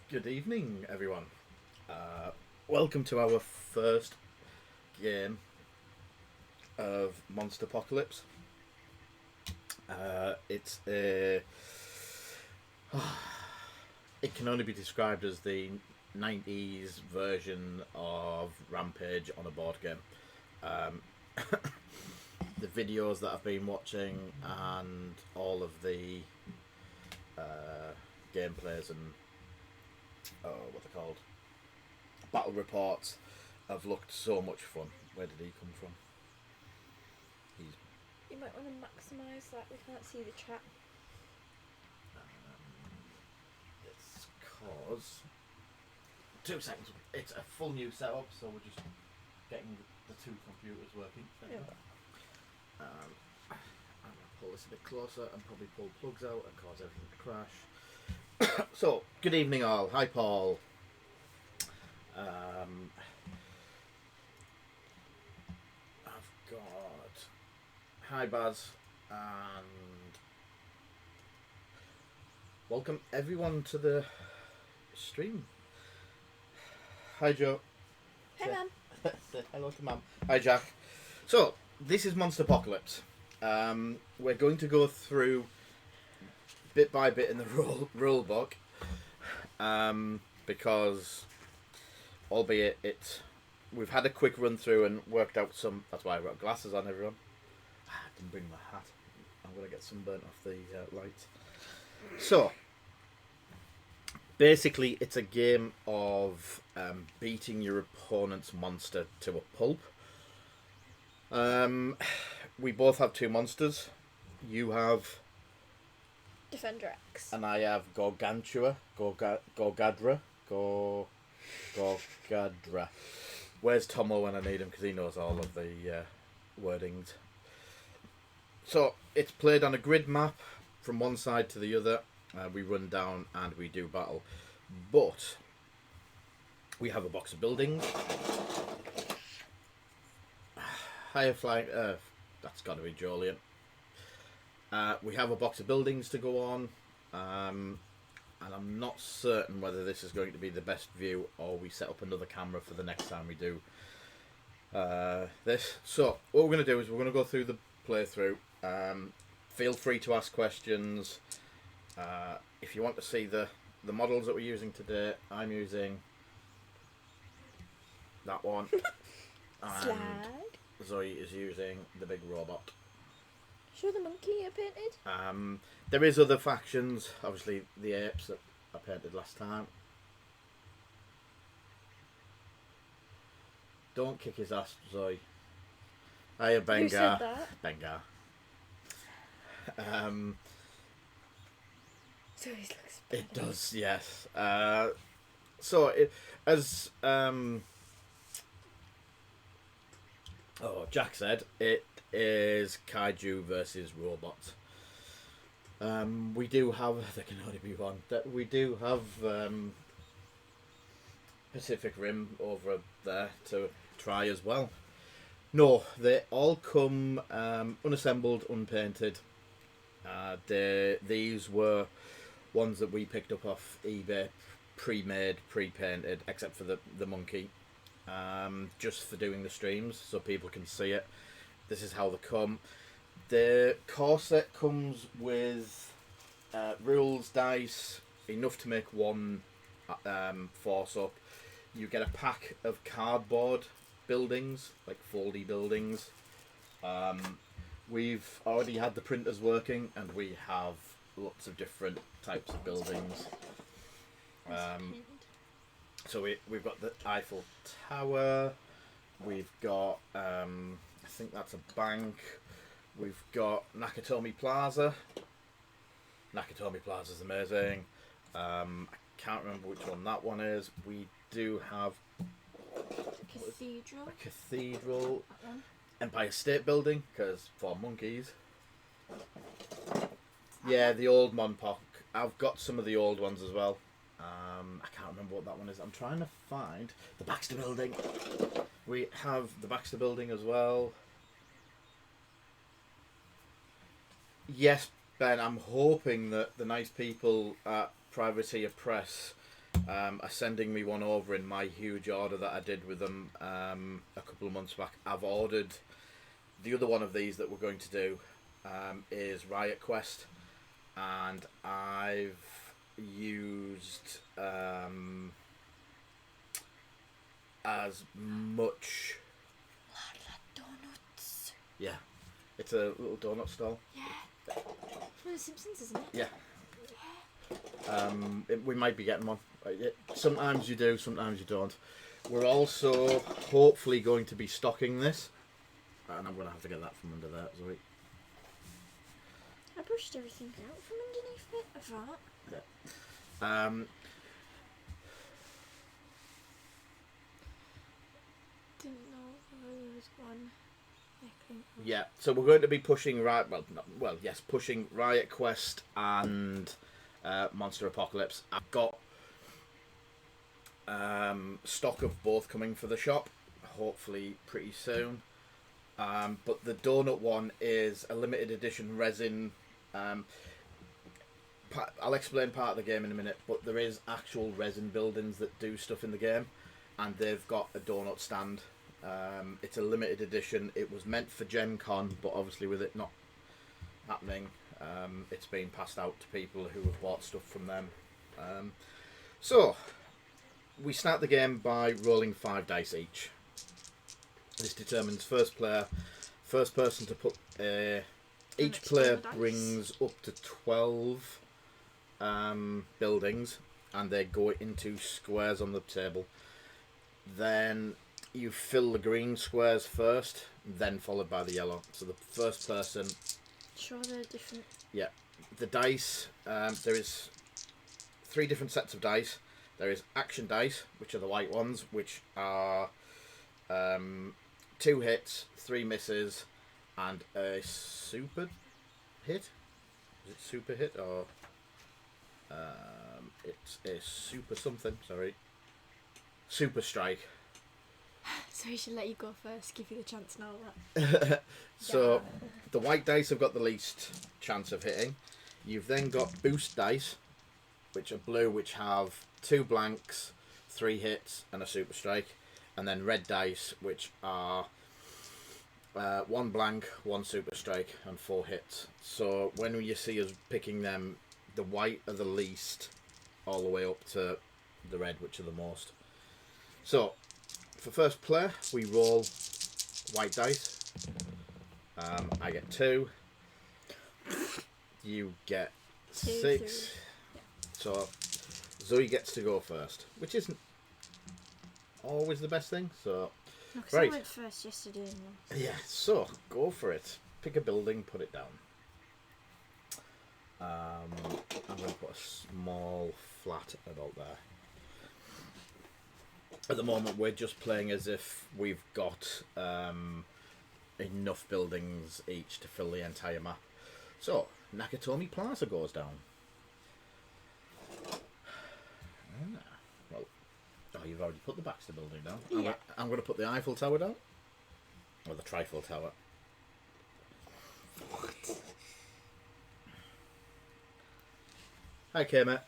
Good evening, everyone. Welcome to our first game of Monsterpocalypse. It's a. It can only be described as the 90s version of Rampage on a board game. The videos that I've been watching and all of the gameplays and what they're called, battle reports have looked so much fun. Where did he come from? You might want to maximise that. We can't see the chat. It's cause 2 seconds. It's a full new setup, so we're just getting the two computers working. Yeah. I'm gonna pull this a bit closer and probably pull plugs out and cause everything to crash. So, good evening all. Hi Paul. I've got hi Baz and welcome everyone to the stream. Hi Joe. Hey, Mum. Say hello to Mum. Hi Jack. So, this is Monsterpocalypse. We're going to go through bit by bit in the rule book, because, albeit we've had a quick run through and worked out some. That's why I've got glasses on, everyone. I didn't bring my hat. I'm gonna get sunburnt off the lights. So, basically, it's a game of beating your opponent's monster to a pulp. We both have 2 monsters. You have Defender X. and I have Gorgantua, Gorgadra. Where's Tomo when I need him? Because he knows all of the wordings. So it's played on a grid map from one side to the other. We run down and we do battle. But we have a box of buildings. Higher flying. That's got to be Jolien. We have a box of buildings to go on, and I'm not certain whether this is going to be the best view or we set up another camera for the next time we do this. So what we're going to do is we're going to go through the playthrough. Feel free to ask questions. If you want to see the models that we're using today, I'm using that one. And Slide. Zoe is using the big robot. Show the monkey you painted. There is other factions, obviously the apes that I painted last time. Don't kick his ass, Zoe. Hiya, Bengar. Who said that? Bengar. So he looks better. It does, yes. So, Jack said, it is kaiju versus robots. We do have, there can only be one, we do have Pacific Rim over there to try as well. No, they all come unassembled, unpainted. These were ones that we picked up off eBay, pre-made, pre-painted, except for the monkey, just for doing the streams so people can see it. This is how they come. The core set comes with rules, dice, enough to make one force up. You get a pack of cardboard buildings, like 4D buildings. We've already had the printers working, and we have lots of different types of buildings. So we've got the Eiffel Tower. We've got I think that's a bank. We've got Nakatomi Plaza. Nakatomi Plaza's amazing. I can't remember which one that one is. We do have Cathedral. a cathedral, That one. Empire State Building, because for monkeys. Yeah, the old MonPoc. I've got some of the old ones as well. I can't remember what that one is. I'm trying to find the Baxter Building. We have the Baxter Building as well. Yes, Ben, I'm hoping that the nice people at Privateer Press are sending me one over in my huge order that I did with them a couple of months back. I've ordered the other one of these that we're going to do is Riot Quest, and I've used as much. Donuts. Yeah, it's a little donut stall. Yeah. From The Simpsons, isn't it? Yeah. We might be getting one. Sometimes you do, sometimes you don't. We're also hopefully going to be stocking this, and I'm going to have to get that from under there, Zoe. I brushed everything out from underneath it. I thought. Yeah. Didn't know there was one. Yeah, so we're going to be pushing pushing Riot Quest and Monsterpocalypse. I've got stock of both coming for the shop, hopefully pretty soon. But the donut one is a limited edition resin. I'll explain part of the game in a minute, but there is actual resin buildings that do stuff in the game, and they've got a donut stand. It's a limited edition. It was meant for Gen Con, but obviously with it not happening, it's been passed out to people who have bought stuff from them. So, we start the game by rolling 5 dice each. This determines first person to put... each player brings up to 12 buildings, and they go into squares on the table. Then you fill the green squares first, then followed by the yellow. So the first person... Sure, they're different. Yeah. The dice, there is 3 different sets of dice. There is action dice, which are the white ones, which are 2 hits, 3 misses, and a super hit. Is it super hit or... it's a super something, sorry. Super strike. So we should let you go first, give you the chance now. That. So, the white dice have got the least chance of hitting. You've then got boost dice, which are blue, which have 2 blanks, 3 hits, and a super strike. And then red dice, which are 1 blank, 1 super strike, and 4 hits. So, when you see us picking them, the white are the least, all the way up to the red, which are the most. So, for first player, we roll white dice. I get 2. You get 6. So Zoe gets to go first, which isn't always the best thing. So no, right. I went first yesterday. Yeah, so go for it. Pick a building, put it down. I'm going to put a small flat about there. At the moment, we're just playing as if we've got enough buildings each to fill the entire map. So, Nakatomi Plaza goes down. Well, you've already put the Baxter building down. Yeah. I'm going to put the Eiffel Tower down. Or the Trifle Tower. What? Okay, mate.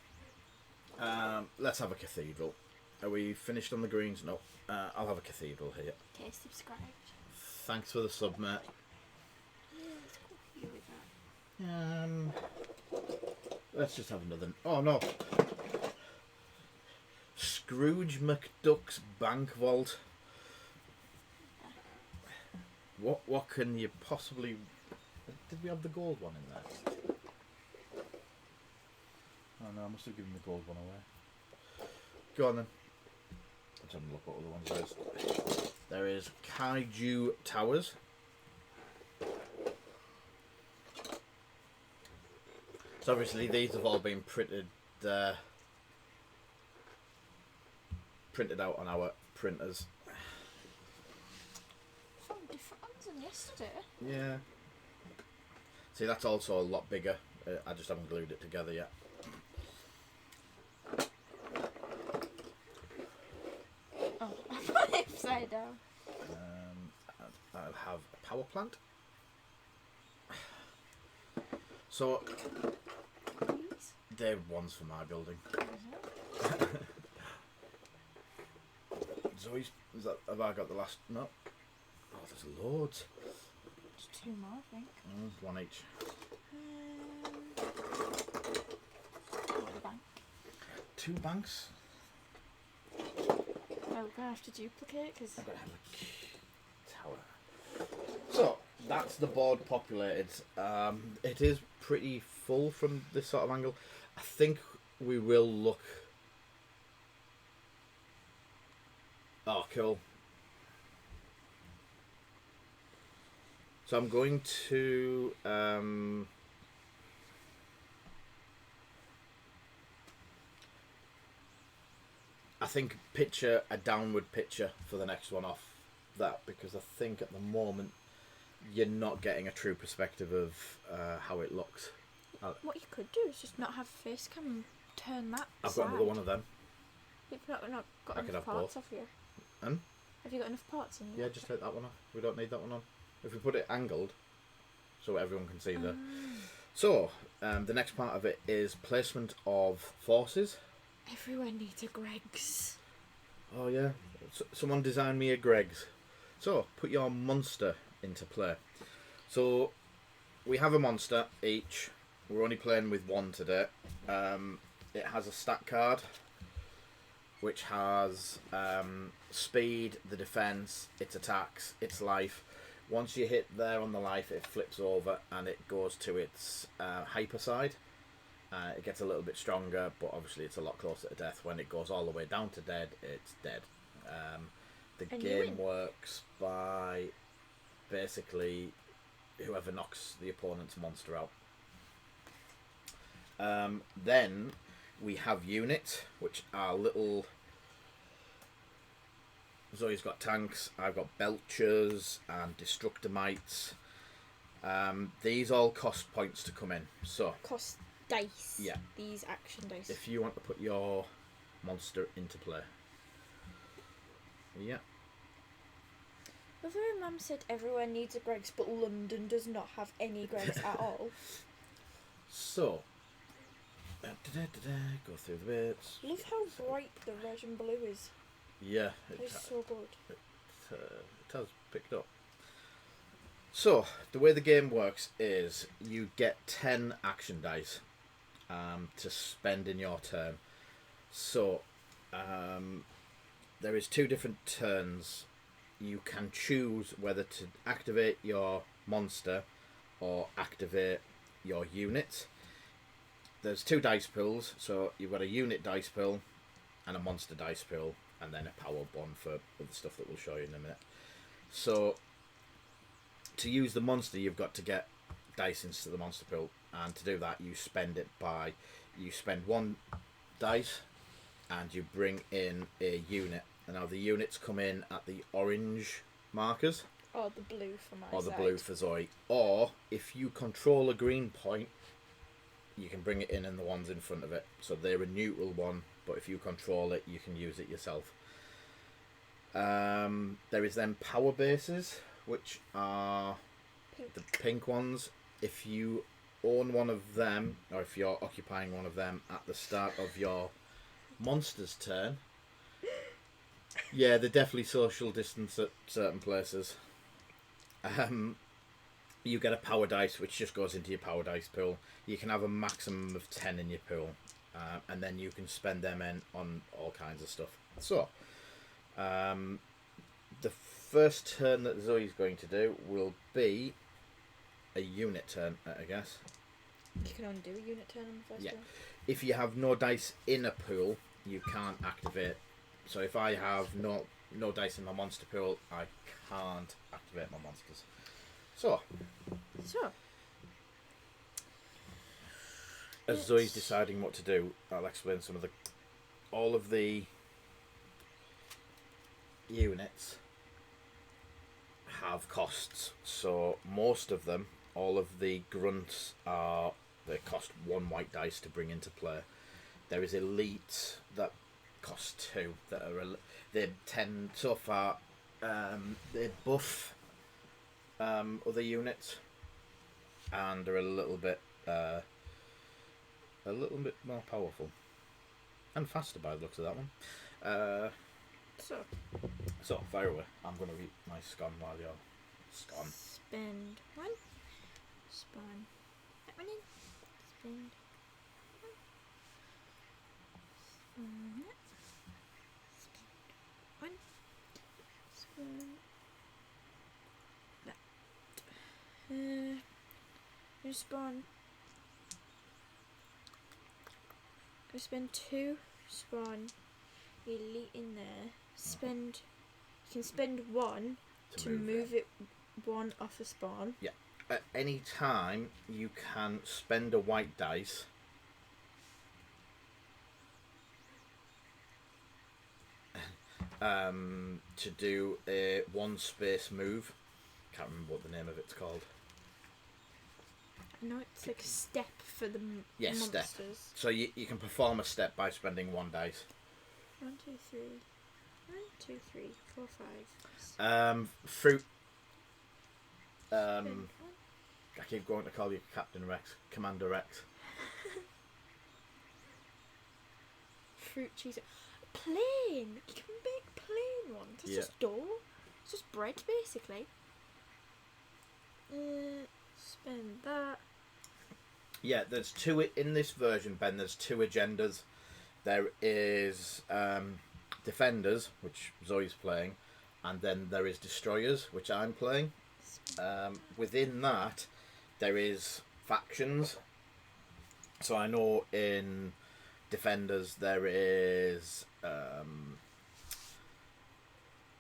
Let's have a cathedral. Are we finished on the greens? No. I'll have a cathedral here. Okay, subscribe. Thanks for the sub, mate. Let's just have another... Oh, no. Scrooge McDuck's Bank Vault. What can you possibly... Did we have the gold one in there? Oh, no, I must have given the gold one away. Go on, then. Let's have a look what other ones there is. There is Kaiju Towers. So obviously these have all been printed out on our printers. Found different ones than yesterday. Yeah. See, that's also a lot bigger. I just haven't glued it together yet. Oh, I put it upside down. I'll have a power plant. So, These? they're ones for my building. Zoe's, have I got the last? No. Oh, there's loads. There's 2 more, I think. One each. What the bank? 2 banks. Oh, we're going to have to duplicate because... I've got to have a tower. So, that's the board populated. It is pretty full from this sort of angle. I think we will look... Oh, cool. So I'm going to... I think picture a downward picture for the next one off that, because I think at the moment you're not getting a true perspective of how it looks. What you could do is just not have face cam and turn that I've side. got another one of them. You've not got I could enough have parts, both. have you? And? Have you got enough parts in you? Yeah, just take that one off. We don't need that one on. If we put it angled, so everyone can see there. So, the next part of it is placement of forces. Everyone needs a Greg's. Oh yeah, someone designed me a Greg's. So, put your monster into play. So, we have a monster each. We're only playing with one today. It has a stat card, which has speed, the defense, its attacks, its life. Once you hit there on the life, it flips over and it goes to its hyper side. It gets a little bit stronger, but obviously it's a lot closer to death. When it goes all the way down to dead, it's dead. The And you game win. works by basically whoever knocks the opponent's monster out. Then we have units, which are little... Zoe's got tanks, I've got belchers and destructomites. These all cost points to come in. So Cost dice. Yeah. These action dice. if you want to put your monster into play. Yeah. Although Mum said everyone needs a Greg's, but London does not have any Greg's at all. So go through the bits. Love how bright the red and blue is. Yeah, It's so good. it has picked up. So, the way the game works is you get 10 action dice to spend in your turn. So, there is 2 different turns. You can choose whether to activate your monster or activate your unit. There's 2 dice pools, so you've got a unit dice pool and a monster dice pool, and then a power one for the stuff that we'll show you in a minute. So, to use the monster, you've got to get dice into the monster pool, and to do that, you spend it by... You spend 1 dice, and you bring in a unit. And now the units come in at the orange markers, Or the blue for my or the side. blue for Zoe. Or, if you control a green point, you can bring it in and the ones in front of it. So they're a neutral one, but if you control it, you can use it yourself. There is then power bases, which are Pink. the pink ones. If you own one of them, or if you're occupying one of them at the start of your monster's turn, yeah, they're definitely social distance at certain places. You get a power dice, which just goes into your power dice pool. You can have a maximum of 10 in your pool, and then you can spend them in on all kinds of stuff. So, the first turn that Zoe's going to do will be a unit turn, I guess. You can only do a unit turn on the first Yeah. turn. If you have no dice in a pool, you can't activate. So if I have no dice in my monster pool, I can't activate my monsters. So, as Zoe's deciding what to do, I'll explain some of the... All of the units have costs. So most of them, all of the grunts are... They cost 1 white dice to bring into play. There is elites that cost 2. That are they 10 so far. They buff other units, and are a little bit more powerful and faster by the looks of that one. So, fire away. I'm going to read my scon while you're scon. Spend 1. Spawn that one in. Spend 1. Spawn that. Spend 1. Spawn that. You spawn. You spend 2. Spawn elite in there. Spend. You can spend 1 to move it 1 off a spawn. Yeah. At any time, you can spend a white dice to do a 1 space move. Can't remember what the name of it's called. I know it's like a step for the monsters. Step. So you can perform a step by spending 1 dice. 1, 2, 3. 1, 2, 3, 4, 5. Fruit. I keep going to call you Captain Rex, Commander Rex. Fruit cheese. Plain! You can make plain ones. It's just dough. It's just bread, basically. Spend that. Yeah, there's 2 in this version, Ben. There's 2 agendas. There is Defenders, which Zoe's playing, and then there is Destroyers, which I'm playing. Within that, there is factions. So I know in Defenders there is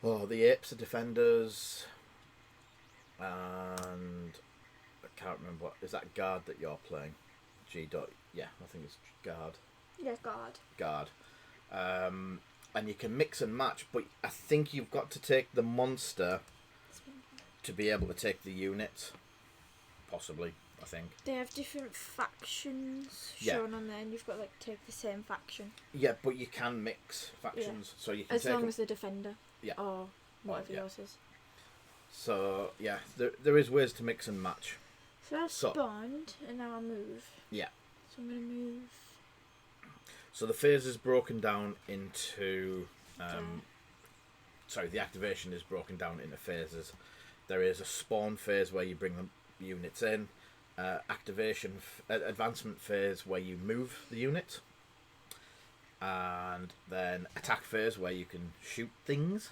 the Apes are Defenders, and I can't remember what is that Guard that you're playing. Yeah, I think it's Guard. Yeah, Guard. And you can mix and match, but I think you've got to take the monster to be able to take the units. Possibly, I think. They have different factions shown on there, and you've got to take the same faction. Yeah, but you can mix factions, so you can as long as the Defender. Yeah. Or whatever yours is. So yeah, there is ways to mix and match. So I've spawned, and now I'll move. Yeah. So I'm gonna move. So the phase is broken down into. The activation is broken down into phases. There is a spawn phase where you bring the units in, advancement phase where you move the unit, and then attack phase where you can shoot things,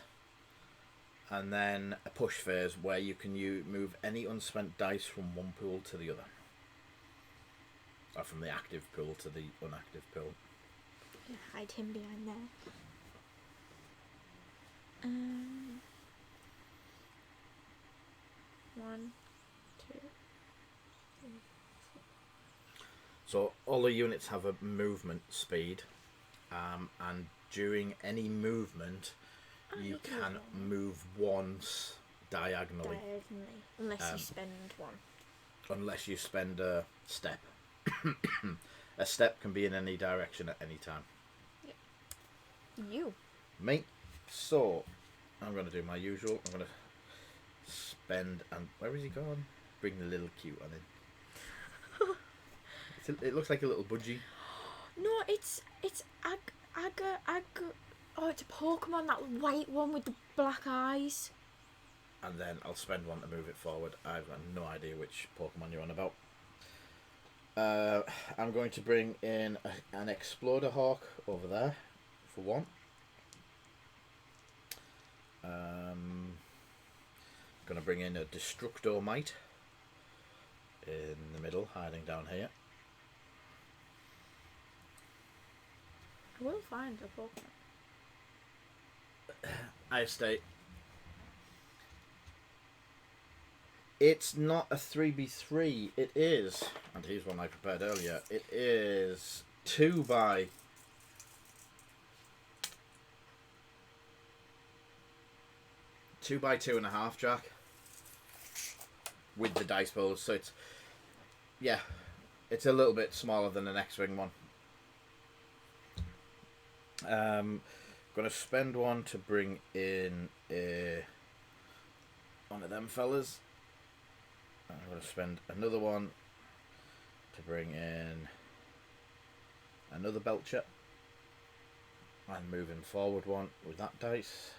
and then a push phase where you can move any unspent dice from one pool to the other, or from the active pool to the inactive pool. Hide him behind there. 1, 2, 3, 4. So all the units have a movement speed, and during any movement, you can move once diagonally. Unless you spend 1. Unless you spend a step. A step can be in any direction at any time. Yep. You. Me. So, I'm going to do my usual. I'm going to spend, and where is he going? Bring the little cute one in. It looks like a little budgie. No, it's oh, it's a Pokemon, that white one with the black eyes. And then I'll spend 1 to move it forward. I've got no idea which Pokemon you're on about. I'm going to bring in an Exploder Hawk over there for 1. Going to bring in a Destructomite in the middle, hiding down here. I will find a Pokemon. I state it's not a 3v3. It is, and here's one I prepared earlier. It is 2 by 2.5, Jack, with the dice balls. So it's it's a little bit smaller than an X-Wing one. Gonna spend 1 to bring in one of them fellas. I'm gonna spend another 1 to bring in another Belcher. And moving forward one with that dice.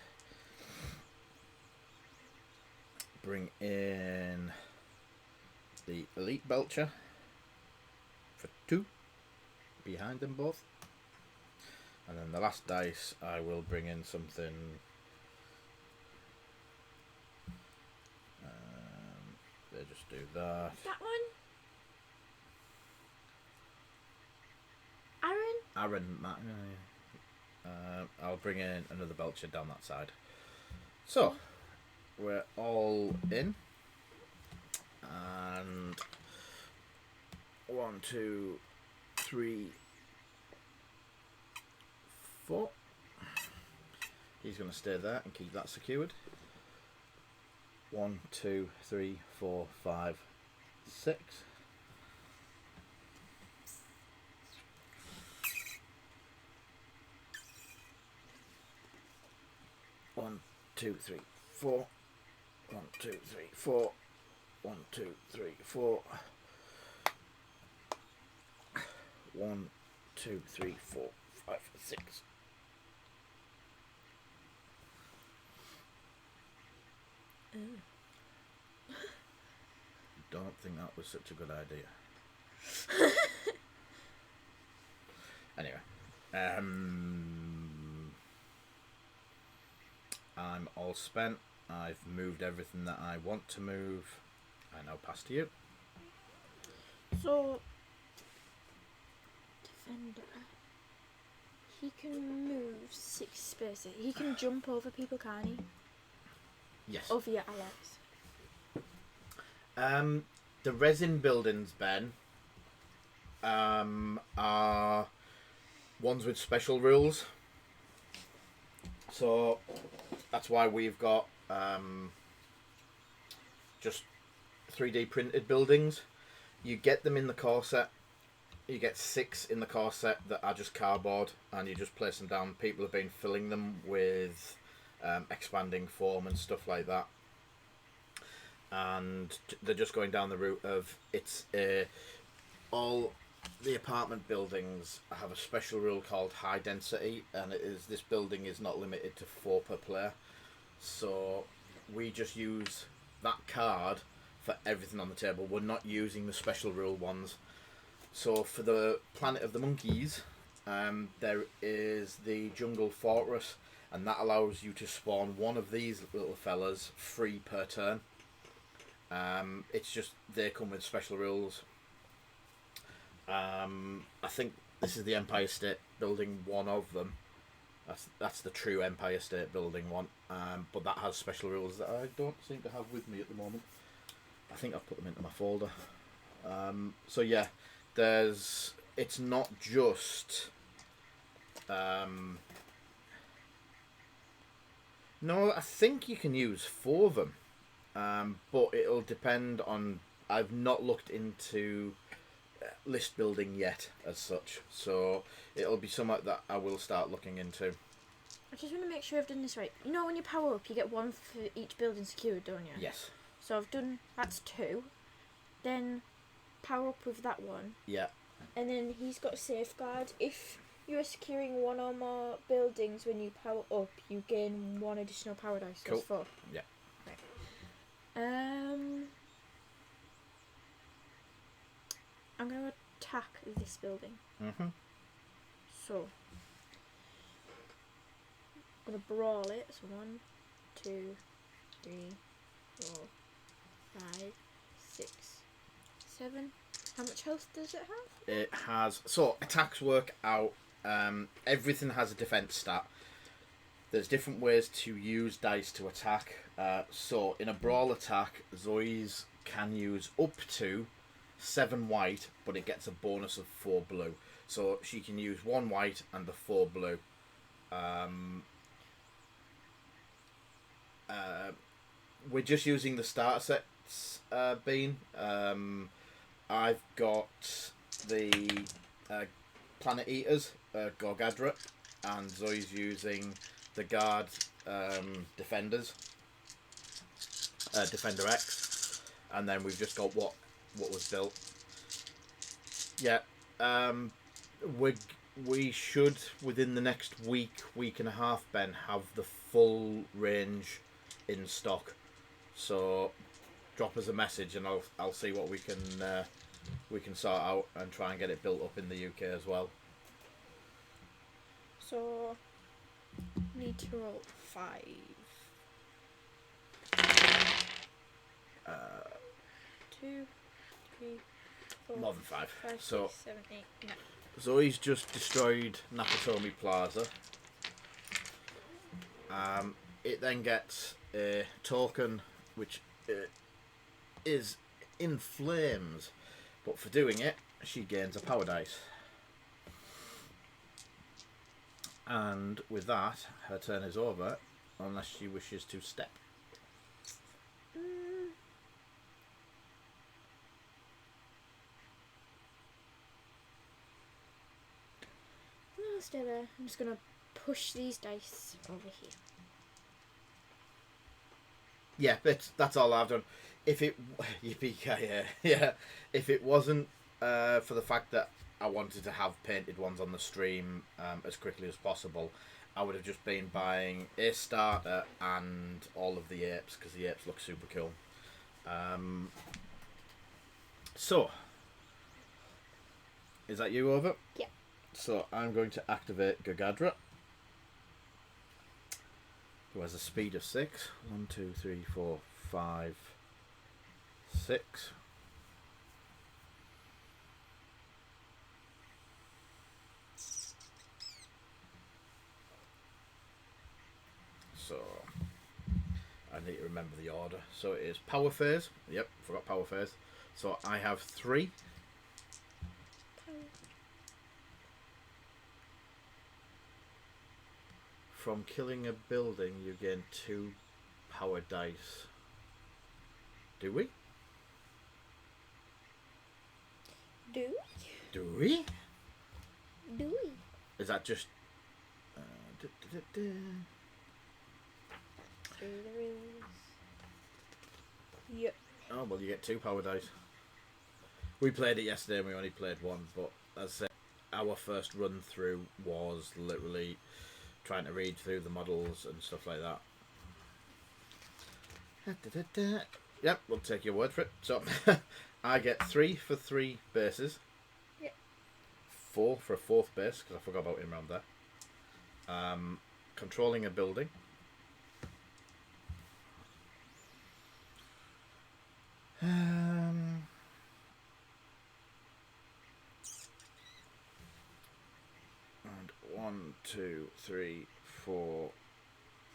Bring in the Elite Belcher for 2 behind them both. And then the last dice, I will bring in something. They just do that. That one? Aaron? I'll bring in another Belcher down that side. So, we're all in. And 1, 2, 3, 4. He's going to stay there and keep that secured. 1, 2, 3, 4, 5, 6. One, 2, 3, 4. 1, 2, 3, 4. 1, 2, 3, 4. 1, 2, 3, 4, 5, 6. Don't think that was such a good idea. Anyway, I'm all spent. I've moved everything that I want to move. I now pass to you. So, Defender. He can move 6 spaces. He can jump over people, can't he? Yes. Over your allies. The resin buildings, Ben, are ones with special rules. So that's why we've got just 3D printed buildings. You get them in the core set. You get 6 in the core set that are just cardboard, and you just place them down. People have been filling them with expanding foam and stuff like that. And they're just going down the route of all the apartment buildings have a special rule called high density, and this building is not limited to 4 per player. So we just use that card for everything on the table. We're not using the special rule ones. So for the Planet of the Monkeys, there is the Jungle Fortress, and that allows you to spawn one of these little fellas free per turn. It's just they come with special rules. I think this is the Empire State Building one of them. That's the true Empire State Building one. But that has special rules that I don't seem to have with me at the moment. I think I've put them into my folder. So yeah, it's not just no, I think you can use 4 of them. But it'll depend on. I've not looked into list building yet as such, so it'll be something that I will start looking into. I just want to make sure I've done this right. You know when you power up, you get 1 for each building secured, don't you? Yes. So I've done, that's 2. Then power up with that one. Yeah. And then he's got a safeguard. If you are securing 1 or more buildings when you power up, you gain 1 additional power dice. So Cool. that's 4. Yeah. I'm going to attack this building. Mhm. So, I'm going to brawl it. So 1, 2, 3, 4, 5, 6, 7. How much health does it have? It has. So attacks work out. Everything has a defense stat. There's different ways to use dice to attack. So in a brawl attack, Zoe's can use up to 7 white, but it gets a bonus of 4 blue. So she can use 1 white and the 4 blue. We're just using the starter sets, Bean. I've got the Planet Eaters, Gorgadra, and Zoe's using the Guard Defenders, Defender X, and then we've just got what was built. Yeah, we should within the next week and a half, Ben, have the full range in stock. So drop us a message and I'll see what we can sort out and try and get it built up in the UK as well. So need to roll 5. 2, 3, 4. More than 5. 5, So 6, 7, 8, 9. Zoe's just destroyed Nakatomi Plaza. It then gets a token which is in flames, but for doing it, she gains a power dice. And with that, her turn is over, unless she wishes to step. No, stay there. I'm just gonna push these dice over here. Yeah, that's all I've done. If it, yippee-ki-yay, yeah. If it wasn't for the fact that I wanted to have painted ones on the stream as quickly as possible, I would have just been buying a starter and all of the apes, because the apes look super cool. So, is that you over? Yeah. So I'm going to activate Gagadra, who has a speed of 6. 1, 2, 3, 4, 5, 6. So I need to remember the order. So it is Power Phase. Yep, forgot Power Phase. So I have 3. From killing a building, you gain 2 power dice. Do we? Do Do we? we? Is that just... Through the rules. Yep. Oh, well, you get 2 power dice. We played it yesterday and we only played 1, but as I said, our first run through was literally trying to read through the models and stuff like that. Yep, we'll take your word for it. So, I get 3 for 3 bases. Yep. 4 for a 4th base, because I forgot about him around there. Controlling a building. And 1, 2, 3, 4,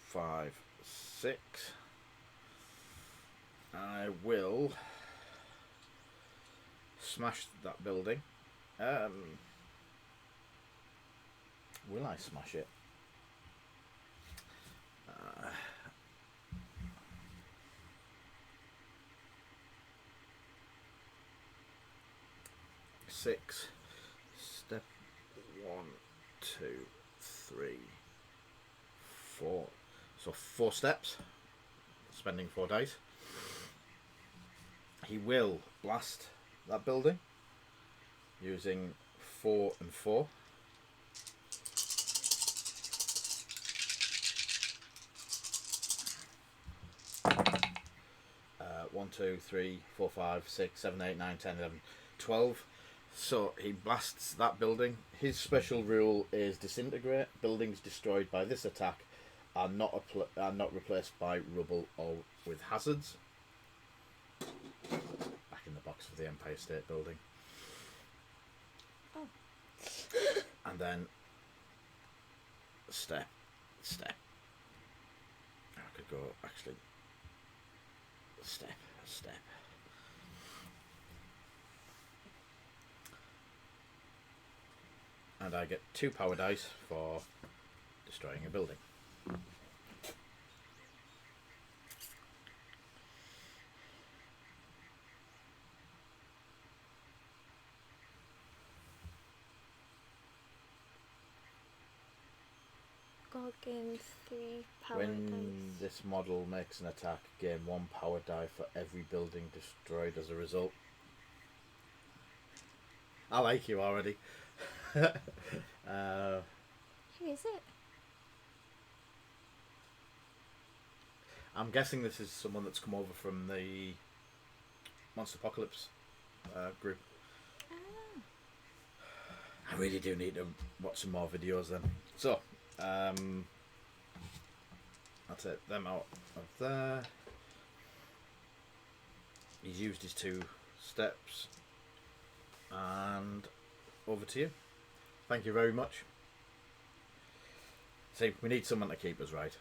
5, 6. I will smash that building. Will I smash it? Six. Step 1, 2, 3, 4. So 4 steps. Spending 4 dice. He will blast that building using 4 and 4. One, 2, 3, 4, 5, 6, 7, 8, 9, 10, 11, 12. So he blasts that building. His special rule is disintegrate. Buildings destroyed by this attack are not replaced by rubble or with hazards. Back in the box for the Empire State Building. Oh. And then step. I could go actually step. And I get 2 power dice for destroying a building. God gains 3 power When dice. this model makes an attack, gain 1 power die for every building destroyed as a result. I like you already. Who is it? I'm guessing this is someone that's come over from the Monsterpocalypse group. Oh. I really do need to watch some more videos then. So, I'll take them out of there. He's used his 2 steps. And over to you. Thank you very much. See, we need someone to keep us right.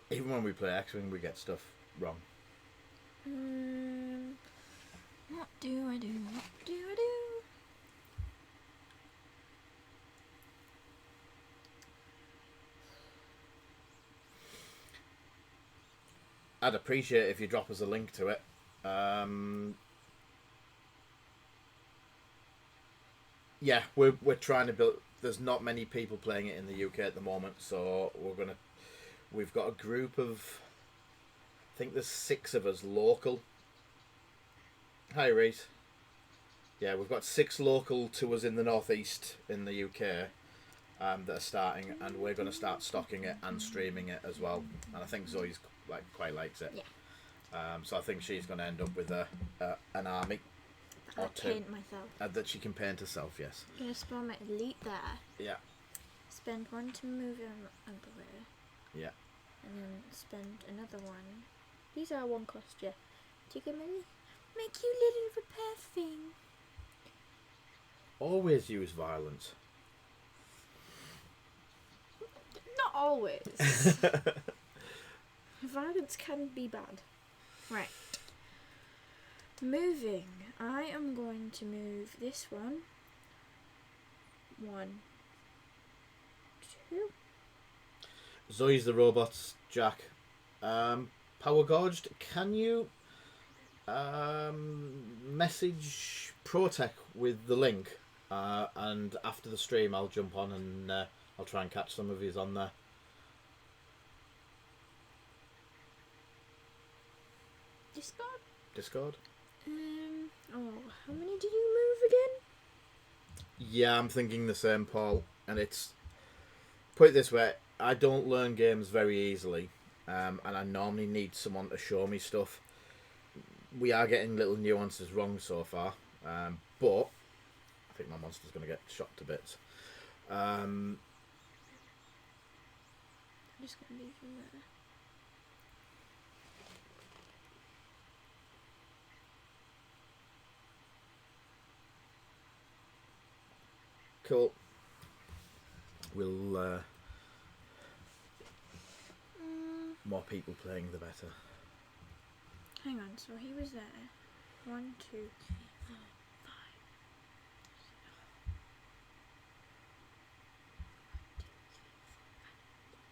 Even when we play X-Wing, we get stuff wrong. What do I do? What do I do? I'd appreciate if you drop us a link to it. Yeah, we're trying to build. There's not many people playing it in the UK at the moment, so we've got a group of, I think there's 6 of us local. Hi, Reese. Yeah, we've got 6 local to us in the northeast in the UK that are starting, and we're going to start stocking it and streaming it as well. And I think Zoe's quite likes it. Yeah. So I think she's going to end up with an army. I'll paint myself. That she can paint herself, yes. I'm going to spawn my elite there. Yeah. Spend 1 to move him underwear. Yeah. And then spend another 1. These are 1 cost, yeah. Take a minute. Make you little repair thing. Always use violence. Not always. Violence can be bad. Right. Moving. I am going to move this one. 1, 2. Zoe's the robots, Jack. Power Gorged, can you message ProTech with the link? And after the stream, I'll jump on and I'll try and catch some of yous on there. Discord? Oh, how many did you move again? Yeah, I'm thinking the same, Paul. And it's... Put it this way, I don't learn games very easily. And I normally need someone to show me stuff. We are getting little nuances wrong so far. But I think my monster's going to get shot to bits. I'm just going to leave him there. Cool. We'll more people playing the better. Hang on, so he was there. 1, 2, 3,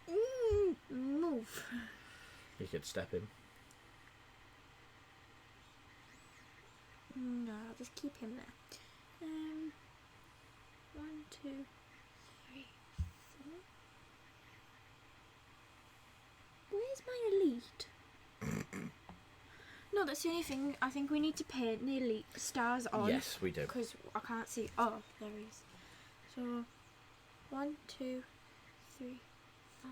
4, 5. Move. You could step him. No, I'll just keep him there. 1, 2, 3, 4. Where's my elite? No, that's the only thing. I think we need to paint the elite stars on. Yes, we do. Because I can't see. Oh, there he is. So, 1, 2, 3, 4.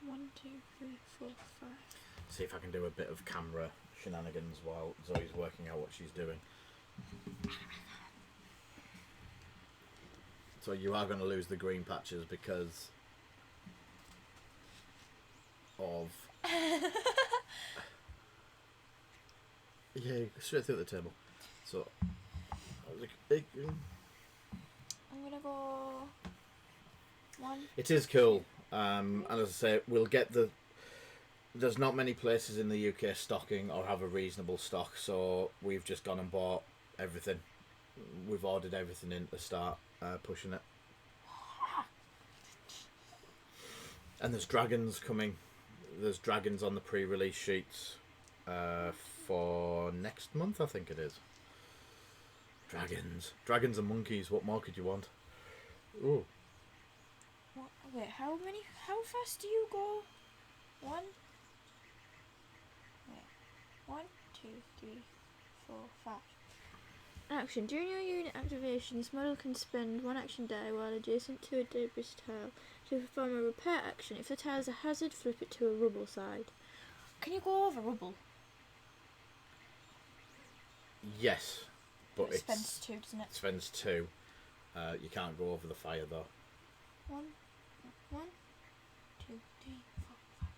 1, 2, 3, 4, 5. See if I can do a bit of camera shenanigans while Zoe's working out what she's doing. So you are going to lose the green patches because of... Yeah, straight through the table. So... I'm gonna go 1. It is cool. And as I say, we'll get the... There's not many places in the UK stocking or have a reasonable stock, so we've just gone and bought everything. We've ordered everything in to start pushing it. And there's dragons coming. There's dragons on the pre-release sheets for next month, I think it is. Dragons and monkeys. What more could you want? Ooh. What? Wait, how fast do you go? 1. Wait. 1, 2, 3, 4, 5. Action. During your unit activation, this model can spend 1 action die while adjacent to a debris tile to perform a repair action. If the tile is a hazard, flip it to a rubble side. Can you go over rubble? Yes, but it spends 2, doesn't it? Spends 2. You can't go over the fire though. 1, 2, 3, 4, 5.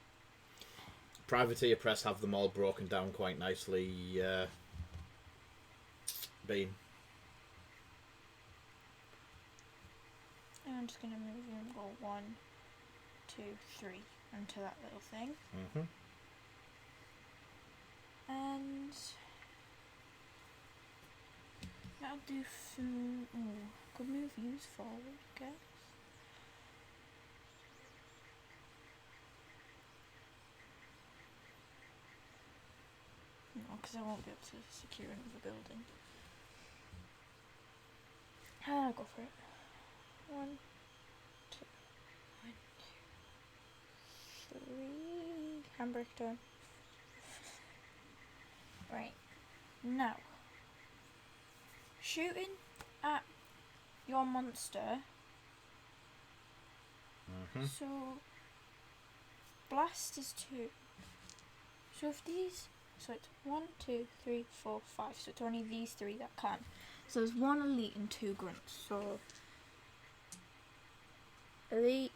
Privateer press have them all broken down quite nicely. Bean. I'm just going to move you and go 1, 2, 3 into that little thing. And that'll do some. Oh, could move yous forward, I guess. No, because I won't be able to secure another building. I'll go for it. 1, 2, 1, 2, 3. Handbrake done. Right. Now, shooting at your monster. So, blast is 2. So if these, so it's 1, 2, 3, 4, 5. So it's only these 3 that can. So there's 1 elite and 2 grunts. So elite,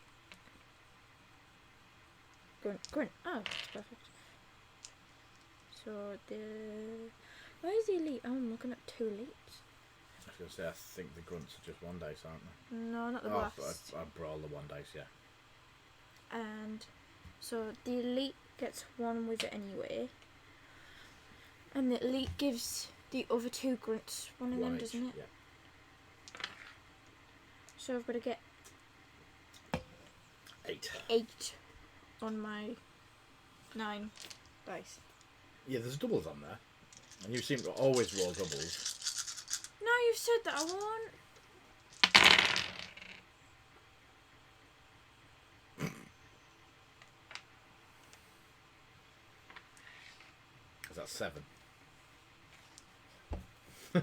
grunt. Oh, that's perfect. So where is the elite? Oh, I'm looking at 2 elites. I was going to say, I think the grunts are just 1 dice, aren't they? No, not the blast. I brawl the 1 dice, yeah. And so the elite gets 1 with it anyway. And the elite gives the other 2 grunts 1 of them, each, doesn't it? Yeah. So I've got to get 8 on my 9 dice. Yeah, there's doubles on there. And you seem to always roll doubles. No, you've said that I won't. Is that 7? You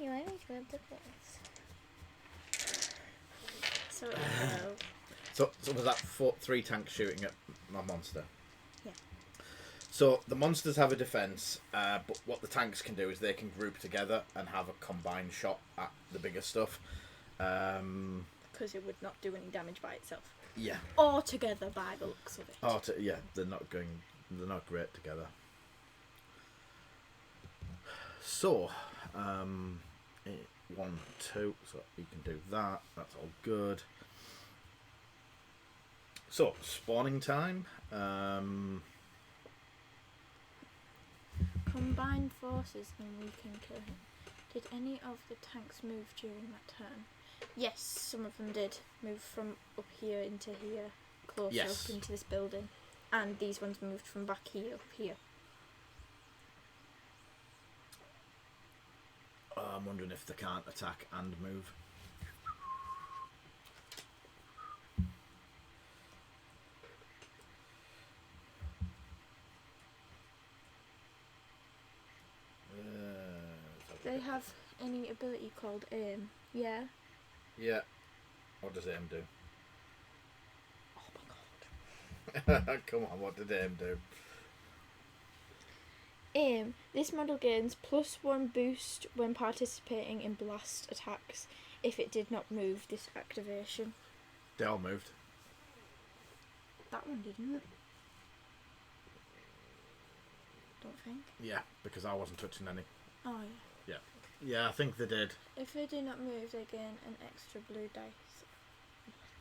only 12 doubles. So, So was that 3 tanks shooting at my monster? Yeah. So the monsters have a defense, but what the tanks can do is they can group together and have a combined shot at the bigger stuff. because it would not do any damage by itself. Yeah. Or together by the looks of it. Yeah, they're not great together. So, 1, 2, so you can do that. That's all good. So, spawning time. Combined forces and we can kill him. Did any of the tanks move during that turn? Yes, some of them did move from up here into here, closer up into this building. And these ones moved from back here up here. I'm wondering if they can't attack and move. They have any ability called aim? Yeah. Yeah. What does aim do? Oh my god. Come on, what did aim do? Aim. This model gains +1 boost when participating in blast attacks if it did not move this activation. They all moved. That one didn't. Don't think. Yeah, because I wasn't touching any. Oh yeah. Yeah, I think they did. If they do not move, they gain an extra blue dice.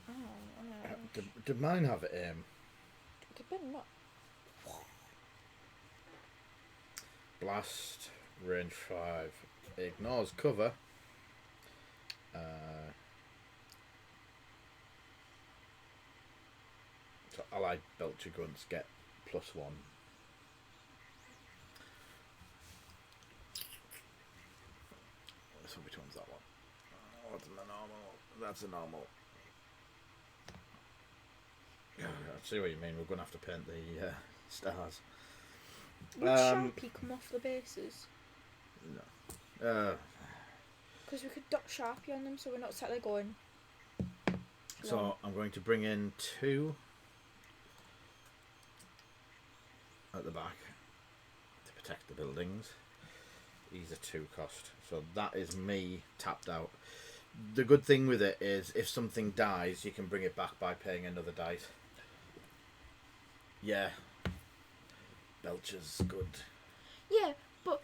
Oh, Did mine have aim? They better not. Blast, range 5, ignores cover. So allied belcher grunts get +1. So which one's that one? What's the normal? That's a normal. Yeah, I see what you mean. We're going to have to paint the stars. Would Sharpie come off the bases? No. Because we could dot Sharpie on them so we're not sat there going... So I'm going to bring in 2 at the back to protect the buildings. These are 2 cost. So that is me tapped out. The good thing with it is if something dies, you can bring it back by paying another dice. Yeah. Belcher's good. Yeah, but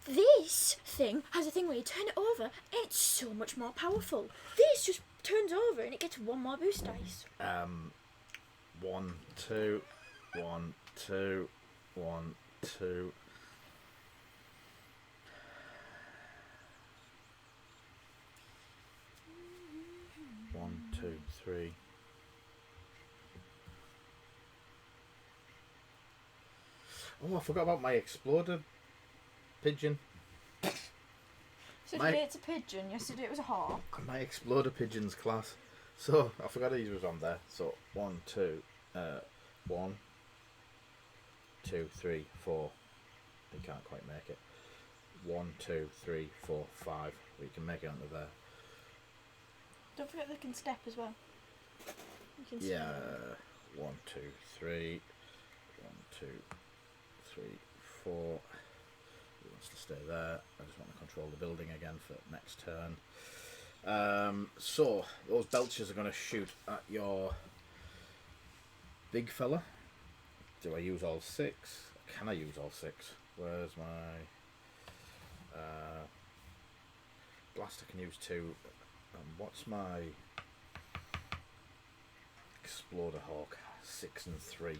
this thing has a thing where you turn it over and it's so much more powerful. This just turns over and it gets 1 more boost dice. 1, 2, 1, 2, 1, 2. One, 2, 3. Oh, I forgot about my exploder pigeon. So today it's a pigeon, yesterday it was a hawk. My exploder pigeon's class. So I forgot he was on there. So 1, 2, 1, 2, 3, 4. You can't quite make it. 1, 2, 3, 4, 5. We can make it onto there. Don't forget they can step as well. You can Yeah. step. 1, 2, 3. 1, 2, 3, 4. He wants to stay there. I just want to control the building again for next turn. So those belchers are going to shoot at your big fella. Do I use all 6? Can I use all 6? Where's my blaster? Can use 2. What's my exploder hawk? 6 and 3.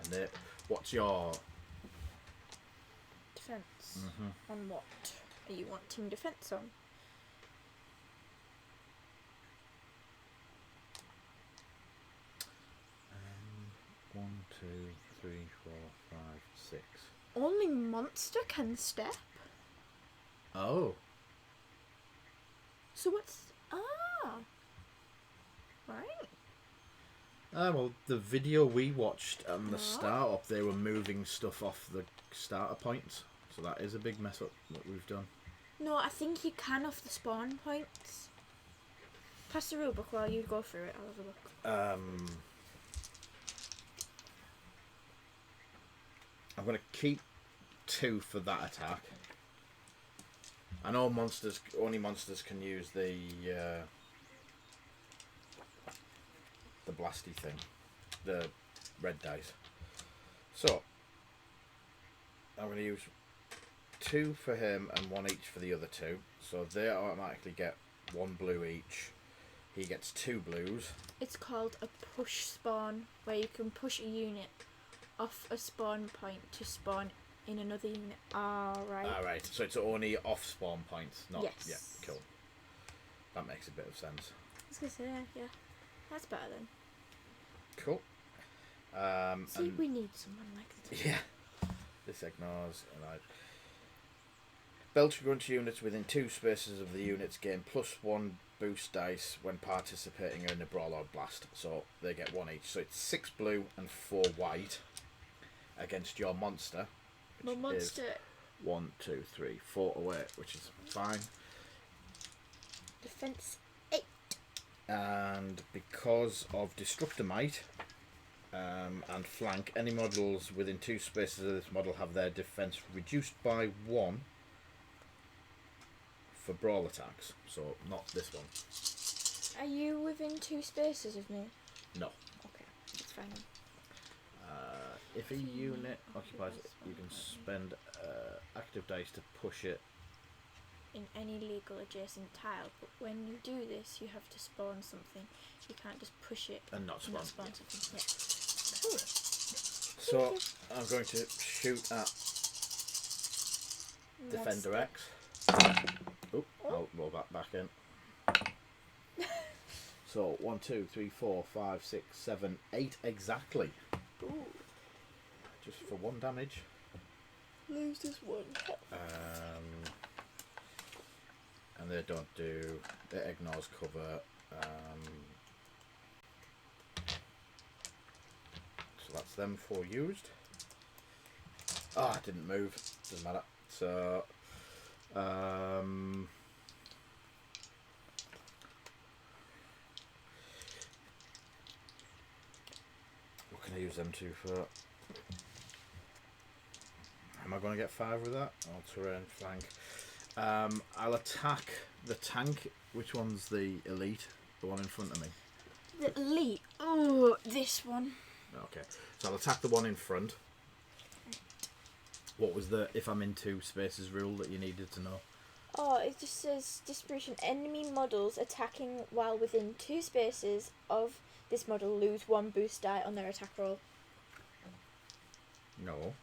And it, what's your Defense. On what are you wanting defense on? One, 2, 3, 4, 5, 6. Only monster can step? Oh. So what's... Right. Well, the video we watched on the start-up, they were moving stuff off the starter points. So that is a big mess up that we've done. No, I think you can off the spawn points. Pass the rulebook while you go through it, I'll have a look. I'm going to keep 2 for that attack. I know only monsters can use the blasty thing, the red dice. So I'm going to use 2 for him and 1 each for the other 2. So they automatically get 1 blue each. He gets 2 blues. It's called a push spawn, where you can push a unit off a spawn point to spawn in another unit. Right. Right. So it's only off spawn points, not... Yes. Yeah, cool. That makes a bit of sense. I was going to say, yeah. That's better then. Cool. See, we need someone like that. Yeah. This ignores... Right. Belcher grunt units within 2 spaces of the units gain +1 boost dice when participating in a brawl or blast. So they get 1 each. So it's 6 blue and 4 white against your monster. My monster... 1, 2, 3, 4 away, which is fine. Defense 8. And because of Destructor Might and Flank, any models within 2 spaces of this model have their defense reduced by 1 for brawl attacks. So not this one. Are you within 2 spaces of me? No. Okay, that's fine then. If a unit occupies it, you can spend active dice to push it. In any legal adjacent tile, but when you do this, you have to spawn something. You can't just push it And not spawn. something. Yeah. Cool. So I'm going to shoot at Defender X. Oh, I'll roll that back in. So 1, 2, 3, 4, 5, 6, 7, 8 exactly. Ooh. Just for 1 damage. Lose this one. And they don't do... It ignores cover. So that's them 4 used. Ah, it didn't move. Doesn't matter. So, what can I use them to for? Am I going to get 5 with that? All terrain flank. I'll attack the tank. Which one's the elite? The one in front of me. The elite. Oh, this one. Okay, so I'll attack the one in front. What was the if I'm in 2 spaces rule that you needed to know? Oh, it just says desperation. Enemy models attacking while within 2 spaces of this model lose 1 boost die on their attack roll. No.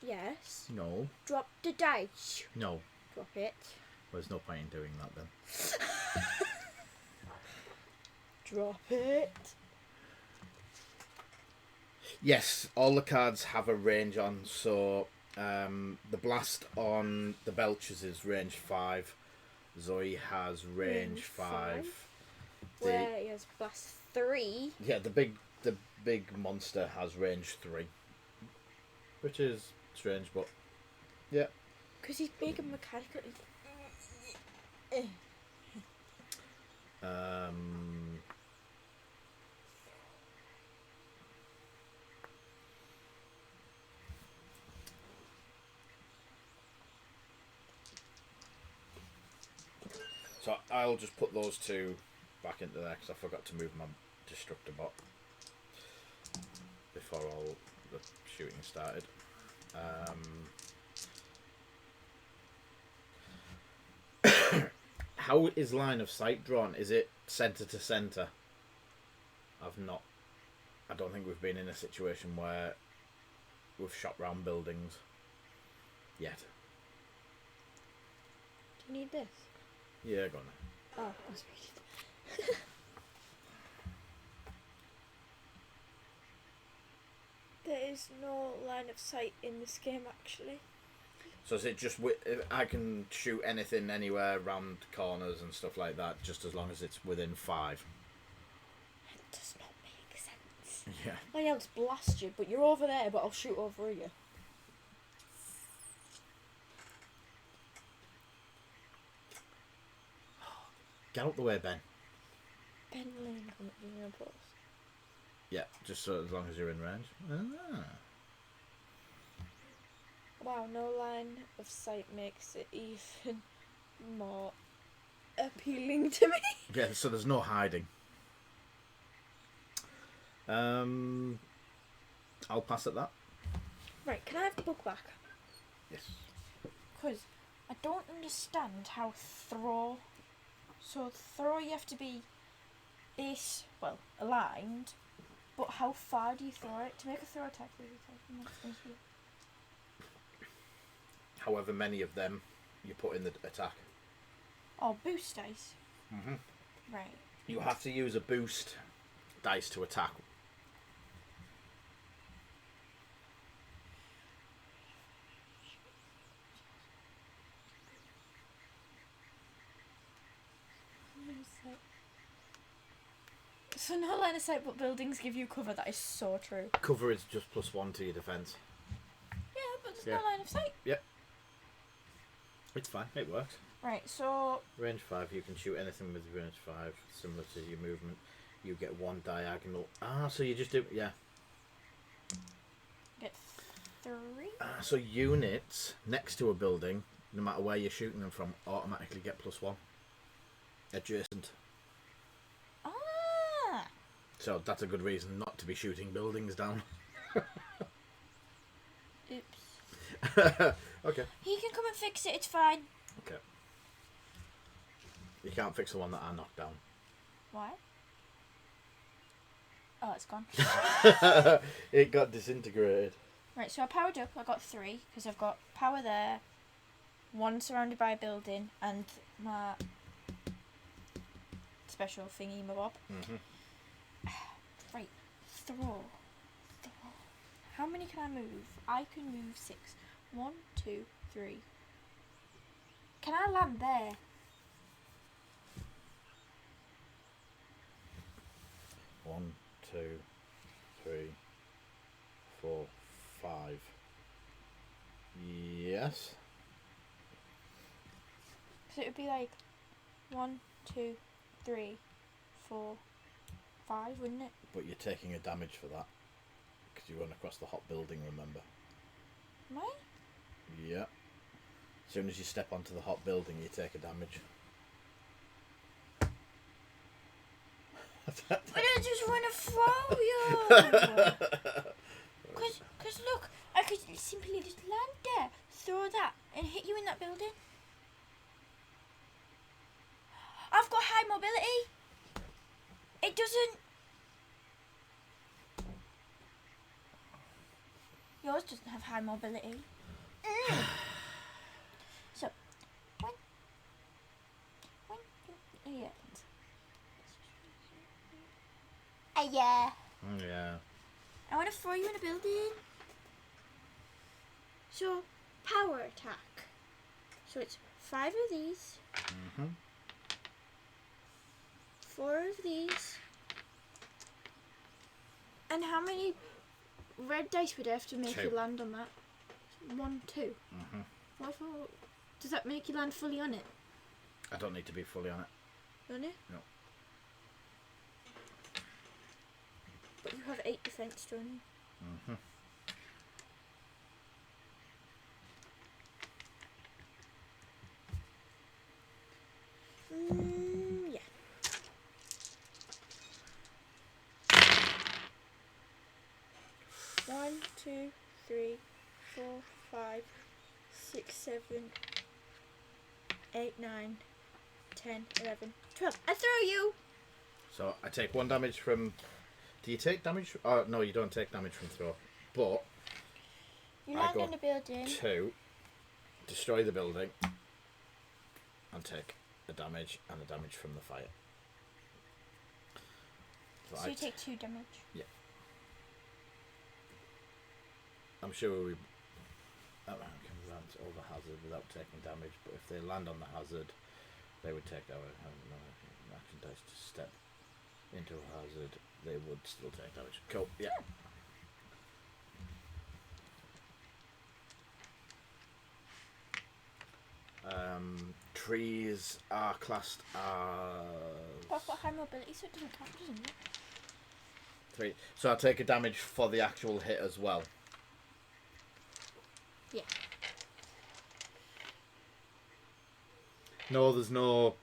Yes. No. Drop the dice. No. Drop it. Well, there's no point in doing that then. Drop it. Yes, all the cards have a range on, so the blast on the Belchers is range 5. Zoe has range 5. Where he has blast 3. Yeah, the big monster has range 3. Which is strange, but yeah. Because he's big and mechanical. So I'll just put those 2 back into there because I forgot to move my destructor bot before all the shooting started. How is line of sight drawn? Is it centre to centre? I don't think we've been in a situation where we've shot round buildings yet. Do you need this? Yeah, go on. Oh, that's weird. There is no line of sight in this game, actually. So is it just I can shoot anything anywhere around corners and stuff like that, just as long as it's within 5? It does not make sense. Yeah. I'll just blast you, but you're over there, but I'll shoot over you. Get out the way, Ben. Ben Lane coming in your post. Yeah, just so as long as you're in range. Ah. Wow, no line of sight makes it even more appealing to me. Yeah, so there's no hiding. I'll pass at that. Right, can I have the book back? Yes. Because I don't understand how throw... So throw you have to be aligned, but how far do you throw it? To make a throw attack, However many of them you put in the attack. Oh, boost dice. Mm-hmm. Right. You have to use a boost dice to attack. So no line of sight, but buildings give you cover. That is so true. Cover is just +1 to your defense. Yeah, but there's no line of sight. Yep. It's fine. It works. Right, so... Range 5, you can shoot anything with range 5, similar to your movement. You get 1 diagonal. Ah, so you just do... Yeah. Get 3? So units next to a building, no matter where you're shooting them from, automatically get +1. Adjacent. Ah! So that's a good reason not to be shooting buildings down. Oops. Okay. He can come and fix it, it's fine. Okay. You can't fix the one that I knocked down. Why? Oh, it's gone. It got disintegrated. Right, so I powered up. I got 3 because I've got power there, 1 surrounded by a building, and my special thingy, my bob. Mm-hmm. Right, throw. How many can I move? I can move 6. 1, 2, 3. Can I land there? One, two, 3, 4, 5. Yes. So it would be like 1, 2, 3, 4, 5, wouldn't it? But you're taking a damage for that. Because you run across the hot building, remember? Am I? Yeah. As soon as you step onto the hot building, you take a damage. But I just want to throw you! Because look, I could simply just land there, throw that, and hit you in that building. I've got high mobility. It doesn't... Yours doesn't have high mobility. So, when you... Yeah. Yeah. Yeah. I want to throw you in a building. So, power attack. So it's 5 of these. 4 of these. And how many red dice would I have to make 2. you land on that? 1, 2. What for? Does that make you land fully on it? I don't need to be fully on it. Don't you? No. But you have 8 defense, don't you? Yeah. One, 2, 3, 4, 5, 6, 7, 8, 9, 10, 11, 12. I throw you! So I take 1 damage from... Do you take damage? Oh, no, you don't take damage from throw. But... You land in the building. 2. Destroy the building. And take a damage and a damage from the fire. So you take 2 damage? Yeah. I'm sure we can land over hazard without taking damage, but if they land on the hazard, they would take our action dice to step into a hazard. They would still take damage. Cool. Yeah. Trees are classed as... But I've got high mobility, so it doesn't count, doesn't it? 3. So I take a damage for the actual hit as well. Yeah. No, there's no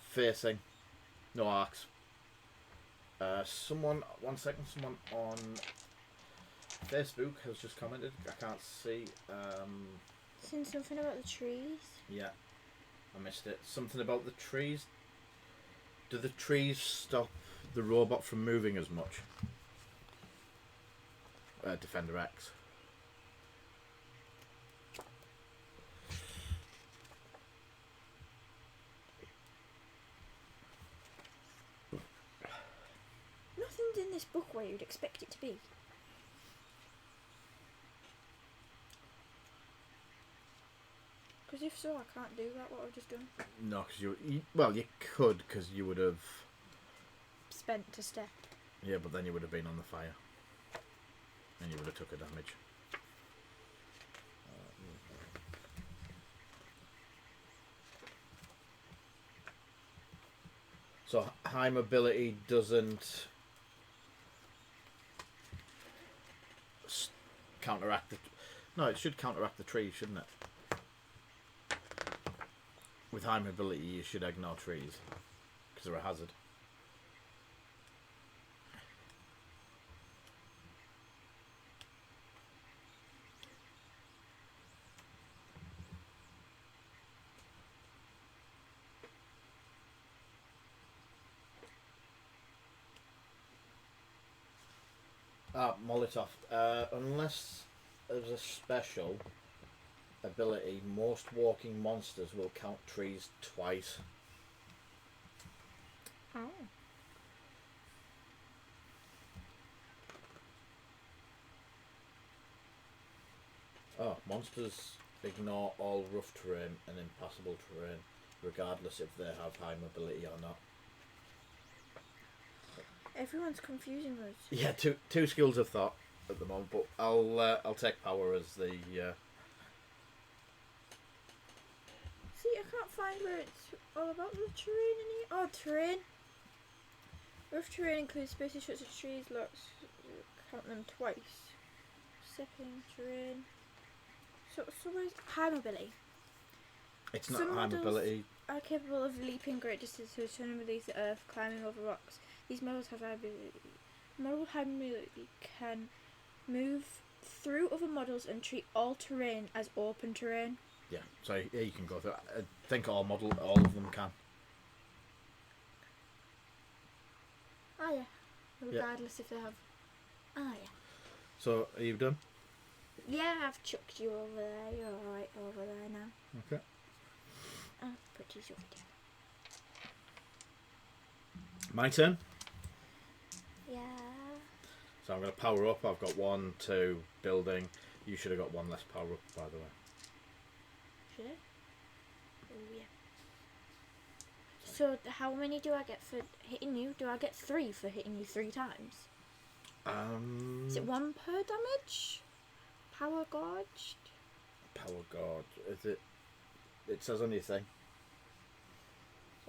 facing, no arcs. Someone on Facebook has just commented. I can't see. Saying something about the trees. Yeah, I missed it. Something about the trees. Do the trees stop the robot from moving as much? Defender X. Nothing's in this book where you'd expect it to be. Because if so, I can't do that, what I've just done. No, because you could, because you would have... Spent a step. Yeah, but then you would have been on the fire. And you would have took a damage. So high mobility doesn't counteract the... No, it should counteract the trees, shouldn't it? With high mobility, you should ignore trees. Because they're a hazard. Molotov. Unless there's a special ability, most walking monsters will count trees twice. Oh. Oh, monsters ignore all rough terrain and impassable terrain, regardless if they have high mobility or not. Everyone's confusing us. Yeah, two skills of thought at the moment, but I'll take power as the. See, I can't find where it's all about the terrain in here. Oh, terrain. Rough terrain includes spaces such as trees, lots. Count them twice. Stepping terrain. So where's high mobility? It's not Some high models mobility. are capable of leaping great distances to release the earth, climbing over rocks. These models have high mobility. Model high mobility can move through other models and treat all terrain as open terrain. Yeah, so yeah, you can go through. I think all of them can. Oh yeah, regardless if they have. Oh yeah. So are you done? Yeah, I've chucked you over there. You're alright over there now. Okay. Oh, pretty sure. My turn. Yeah. So I'm going to power up. I've got 1, 2, building. You should have got 1 less power up, by the way. Should I? Oh yeah. So how many do I get for hitting you? Do I get 3 for hitting you 3 times? Is it 1 per damage? Power gorged? Power God. Is it? It says on your thing.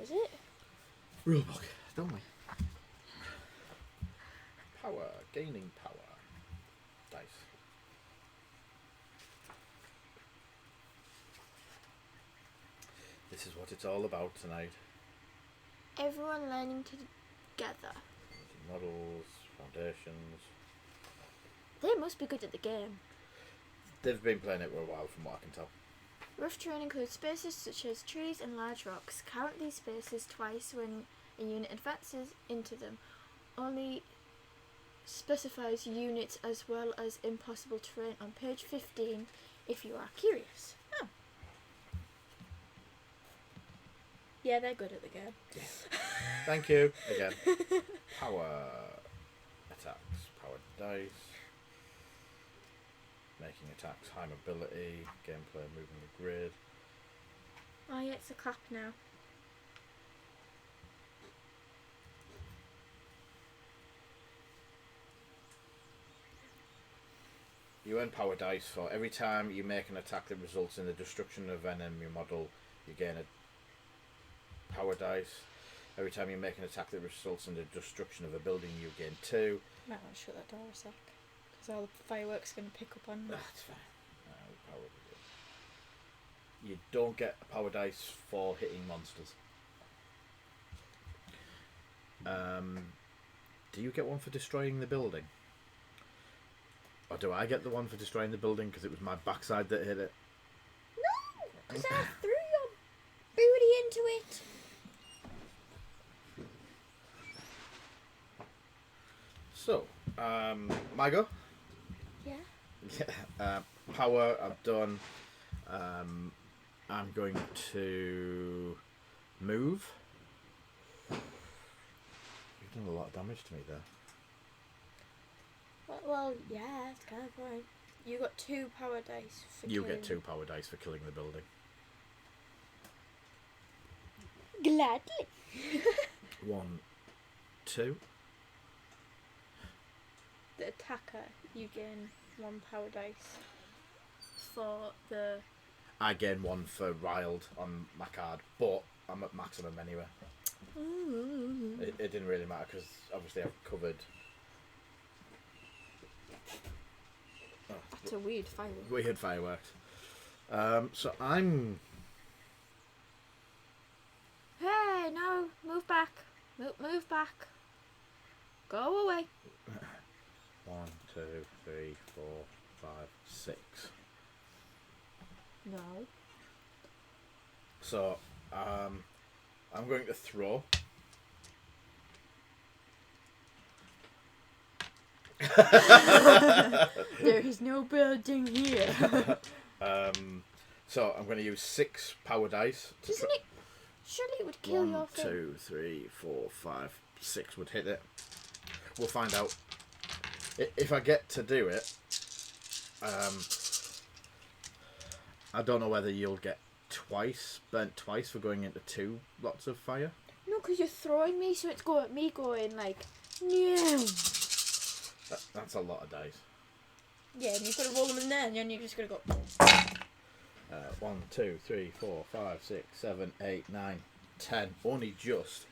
Is it? Rulebook, don't we? Power. Gaining power. Dice. This is what it's all about tonight. Everyone learning together. Models, foundations. They must be good at the game. They've been playing it for a while, from what I can tell. Rough terrain includes spaces such as trees and large rocks. Count these spaces twice when a unit advances into them. Only specifies units as well as impossible terrain on page 15 if you are curious. Oh. Yeah, they're good at the game. Yeah. Thank you. Again. Power attacks. Power dice. Making attacks. High mobility. Gameplay. Moving the grid. Oh yeah, it's a clap now. You earn power dice for every time you make an attack that results in the destruction of an enemy model. You gain a power dice. Every time you make an attack that results in the destruction of a building, you gain 2. Might want to shut that door a sec, because all the fireworks are going to pick up on that. That's fine. You don't get a power dice for hitting monsters. Do you get one for destroying the building? Or do I get the one for destroying the building because it was my backside that hit it? No, because I threw your booty into it. So, my go? Yeah. Yeah. Power, I've done. I'm going to move. You've done a lot of damage to me there. Well, yeah, that's kind of right. You got 2 power dice for You killing. get 2 power dice for killing the building. Gladly. 1, 2. The attacker, you gain 1 power dice for the... I gain 1 for riled on my card, but I'm at maximum anyway. It didn't really matter because obviously I've covered. Oh, That's a weird firework. weird fireworks. So I'm. Hey, no, move back. Move back. Go away. 1, 2, 3, 4, 5, 6. No. So I'm going to throw. There is no building here. So I'm going to use 6 power dice. Doesn't it? Surely it would kill your 1, thing. 2, 3, 4, 5, 6 would hit it. We'll find out. If I get to do it, I don't know whether you'll get burnt twice for going into 2 lots of fire. No, because you're throwing me, so it's me going like No. That's a lot of dice. Yeah, and you've got to roll them in there, and then you're just going to go... 1, 2, 3, 4, 5, 6, 7, 8, 9, 10. Only just.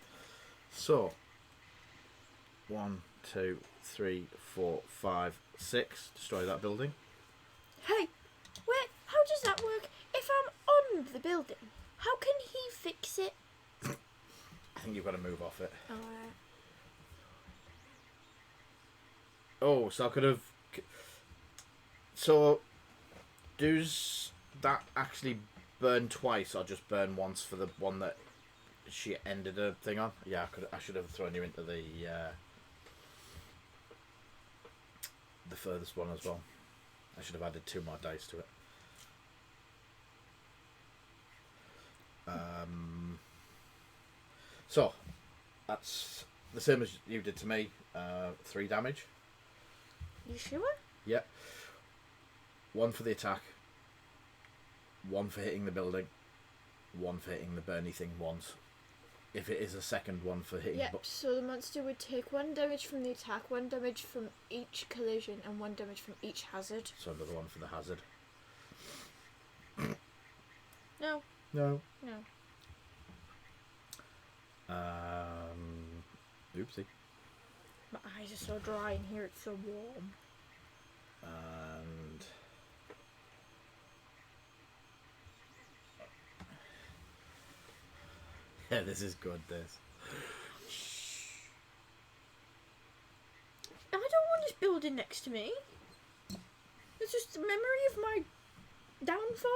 So, 1, 2, 3, 4, 5, 6. Destroy that building. Hey, wait, how does that work? If I'm on the building, how can he fix it? I think you've got to move off it. Alright. Oh, so I could have... So, does that actually burn twice or just burn once for the one that she ended a thing on? Yeah, I should have thrown you into the furthest one as well. I should have added 2 more dice to it. So, that's the same as you did to me. 3 damage. You sure? Yeah. 1 for the attack. 1 for hitting the building. 1 for hitting the burny thing once. If it is a second one for hitting... Yep, so the monster would take 1 damage from the attack, 1 damage from each collision, and 1 damage from each hazard. So another 1 for the hazard. No. No. No. Oopsie. My eyes are so dry in here, it's so warm. And... yeah, this is good, this. I don't want this building next to me. It's just a memory of my downfall.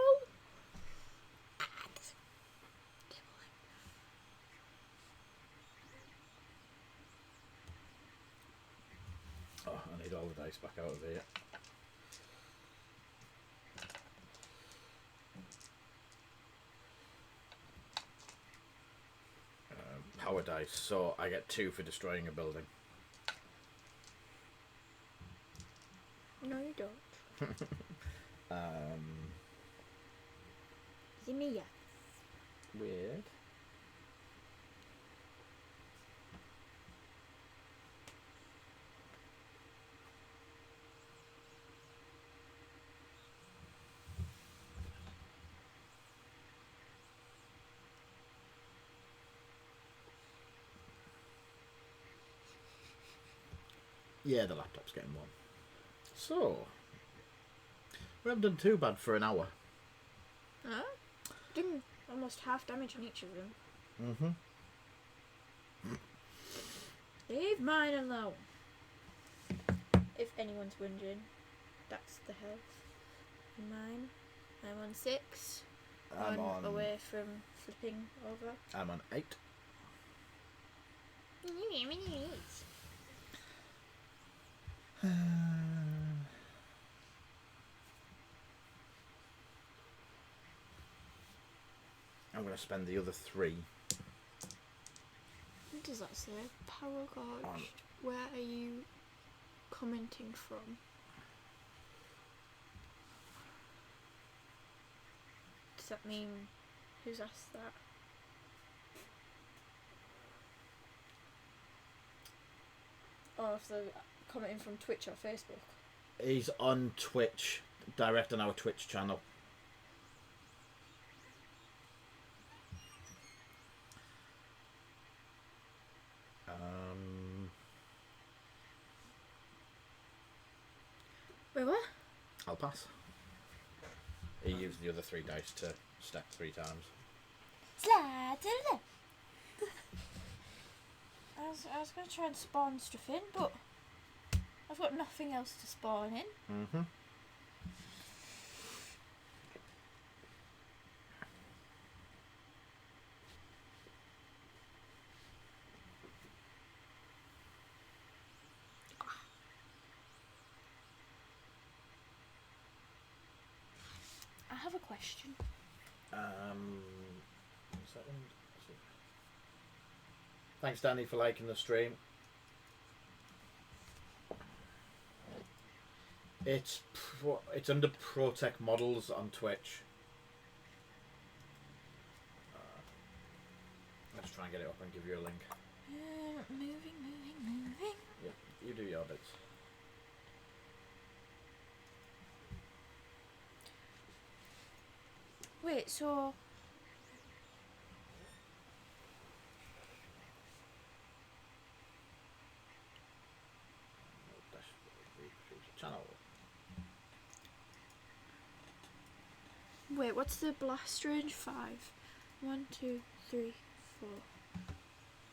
Oh, I need all the dice back out of here. Power dice, so I get 2 for destroying a building. No, you don't. Give me ya. Weird. Yeah, the laptop's getting warm. So, we haven't done too bad for an hour. Huh? Doing almost half damage on each of them. Leave mine alone. If anyone's wondering, that's the health. Mine. I'm on 6. I'm on... away from flipping over. I'm on 8. I'm going to spend the other 3. What does that say? Power Gorge. Where are you commenting from? Does that mean who's asked that? Or if they're commenting from Twitch or Facebook? He's on Twitch, direct on our Twitch channel. Wait, what? I'll pass. He used the other 3 dice to stack 3 times. Slide to the left. I was going to try and spawn stuff in, but I've got nothing else to spawn in. I have a question. 1 second. Thanks, Danny, for liking the stream. It's under ProTech Models on Twitch. Let's try and get it up and give you a link. Moving. You do your bits. Wait, so... Oh, channel. Wait, what's the blast range? 5. 1, 2, 3, 4.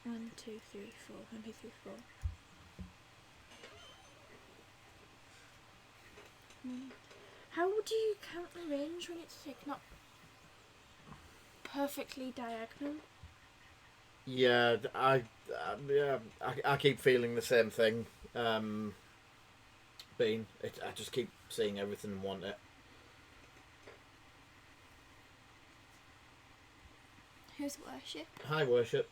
1, 2, 3, 4. 1, 2, 3, 4. How do you count the range when it's like not perfectly diagonal? Yeah, I keep feeling the same thing. Bean, I just keep seeing everything and want it. Who's worship? Hi, worship.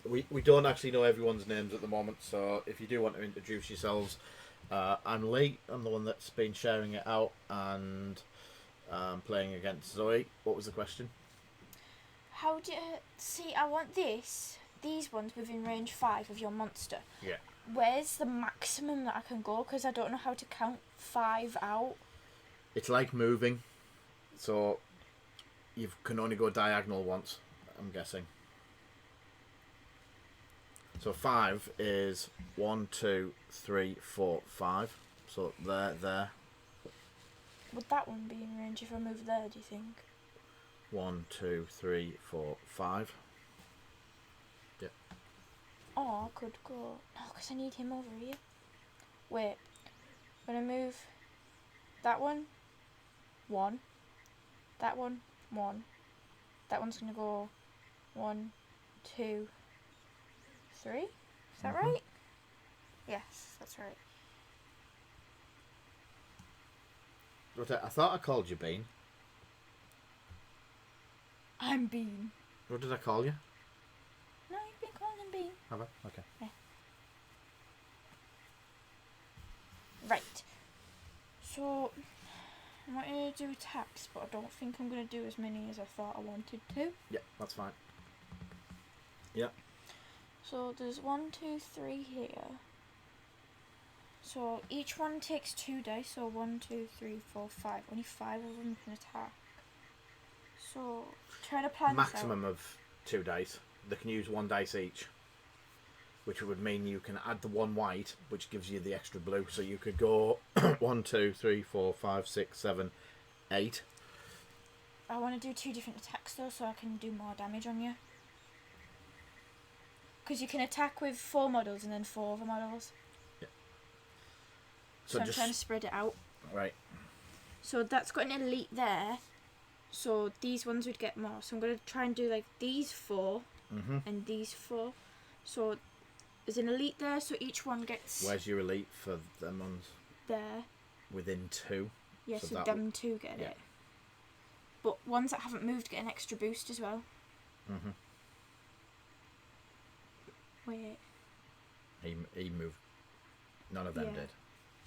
We don't actually know everyone's names at the moment, so if you do want to introduce yourselves, I'm Lee. I'm the one that's been sharing it out and playing against Zoe. What was the question? How do you see? I want these ones within range 5 of your monster. Yeah. Where's the maximum that I can go? Because I don't know how to count 5 out. It's like moving, so you can only go diagonal once, I'm guessing. So 5 is 1, 2, 3, 4, 5. So there. Would that one be in range if I move there, do you think? 1, 2, 3, 4, 5. Yeah. Or I could go... No, because I need him over here. Wait. I'm going to move that one, 1. That one, 1. That one's going to go 1, 2, 3. Is that right? Yes, that's right. I thought I called you Bean. I'm Bean. What did I call you? No, you've been calling him Bean. Have I? Okay. Yeah. Right. So, I wanted to do attacks, but I don't think I'm going to do as many as I thought I wanted to. Yeah, that's fine. Yeah. So, there's 1, 2, 3 here. So, each one takes 2 dice, so 1, 2, 3, 4, 5. Only 5 of them can attack. So, trying to plan Maximum this out. of 2 dice. They can use 1 dice each, which would mean you can add the 1 white, which gives you the extra blue. So you could go 1, 2, 3, 4, 5, 6, 7, 8. I want to do 2 different attacks though, so I can do more damage on you. Because you can attack with 4 models and then 4 other models. Yeah. So I'm trying to spread it out. Right. So that's got an elite there. So these ones would get more. So I'm going to try and do like these 4 and these 4. So there's an elite there, so each one gets... Where's your elite for them ones? There. Within 2. Yeah, so them 2 get it. But ones that haven't moved get an extra boost as well. Wait. He moved. None of them did.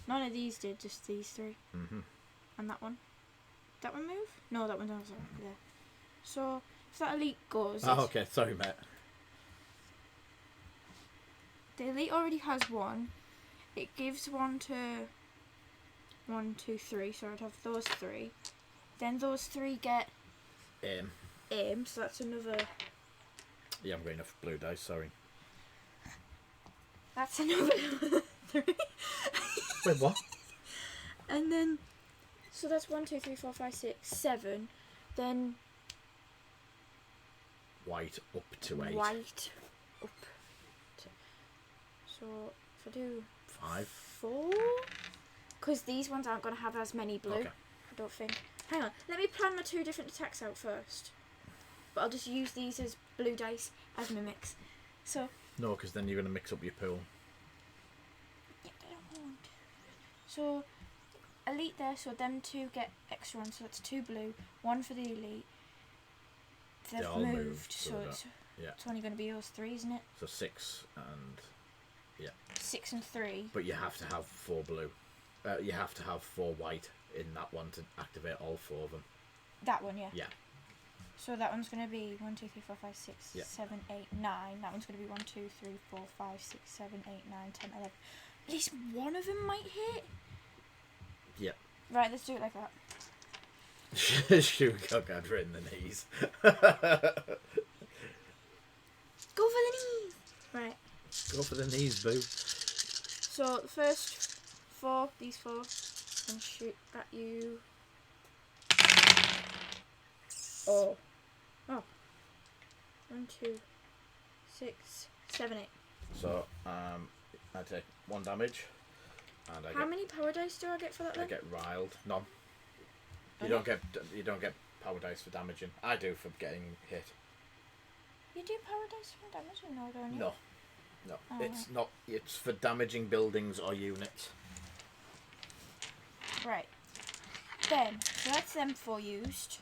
None of these did, just these 3. And that one. That one move? No, that one doesn't. There. So, if that elite goes... Oh, okay. Sorry, mate. The elite already has 1. It gives 1 to 1, 2, 3. So I'd have those 3. Then those 3 get aim. So that's another. Yeah, I'm going enough blue dice. Sorry. That's another 3. Wait, what? And then, so that's 1, 2, 3, 4, 5, 6, 7. Then White up to 8. White up to. So if I do 5. 4, because these ones aren't going to have as many blue. Okay. I don't think. Hang on, let me plan my 2 different attacks out first. But I'll just use these as blue dice as mimics. So. No, because then you're going to mix up your pool. Yeah, I don't want. So, elite there, so them 2 get extra 1, so that's 2 blue, 1 for the elite. They've all moved, moved, so it's only going to be those 3, isn't it? So 6 and 6 and 3. But you have to have 4 blue. You have to have 4 white in that one to activate all 4 of them. That one, yeah. Yeah. So that one's going to be 1, 2, 3, 4, 5, 6, Yeah. 7, 8, 9. That one's going to be 1, 2, 3, 4, 5, 6, 7, 8, 9, 10, 11. At least one of them might hit. Yeah. Right, let's do it like that. Shoot Goggadra in the knees. Go for the knees! Right. Go for the knees, boo. So the first 4, these 4, and shoot at you. Oh. 1, 2, 6, 7, 8. So, I take 1 damage. And How many power dice do I get for that I then? get riled. None. You Okay. don't get power dice for damaging. I do for getting hit. You do power dice for damaging, no, don't you? No. Oh, It's not. It's for damaging buildings or units. Right. Then, so that's them 4 used.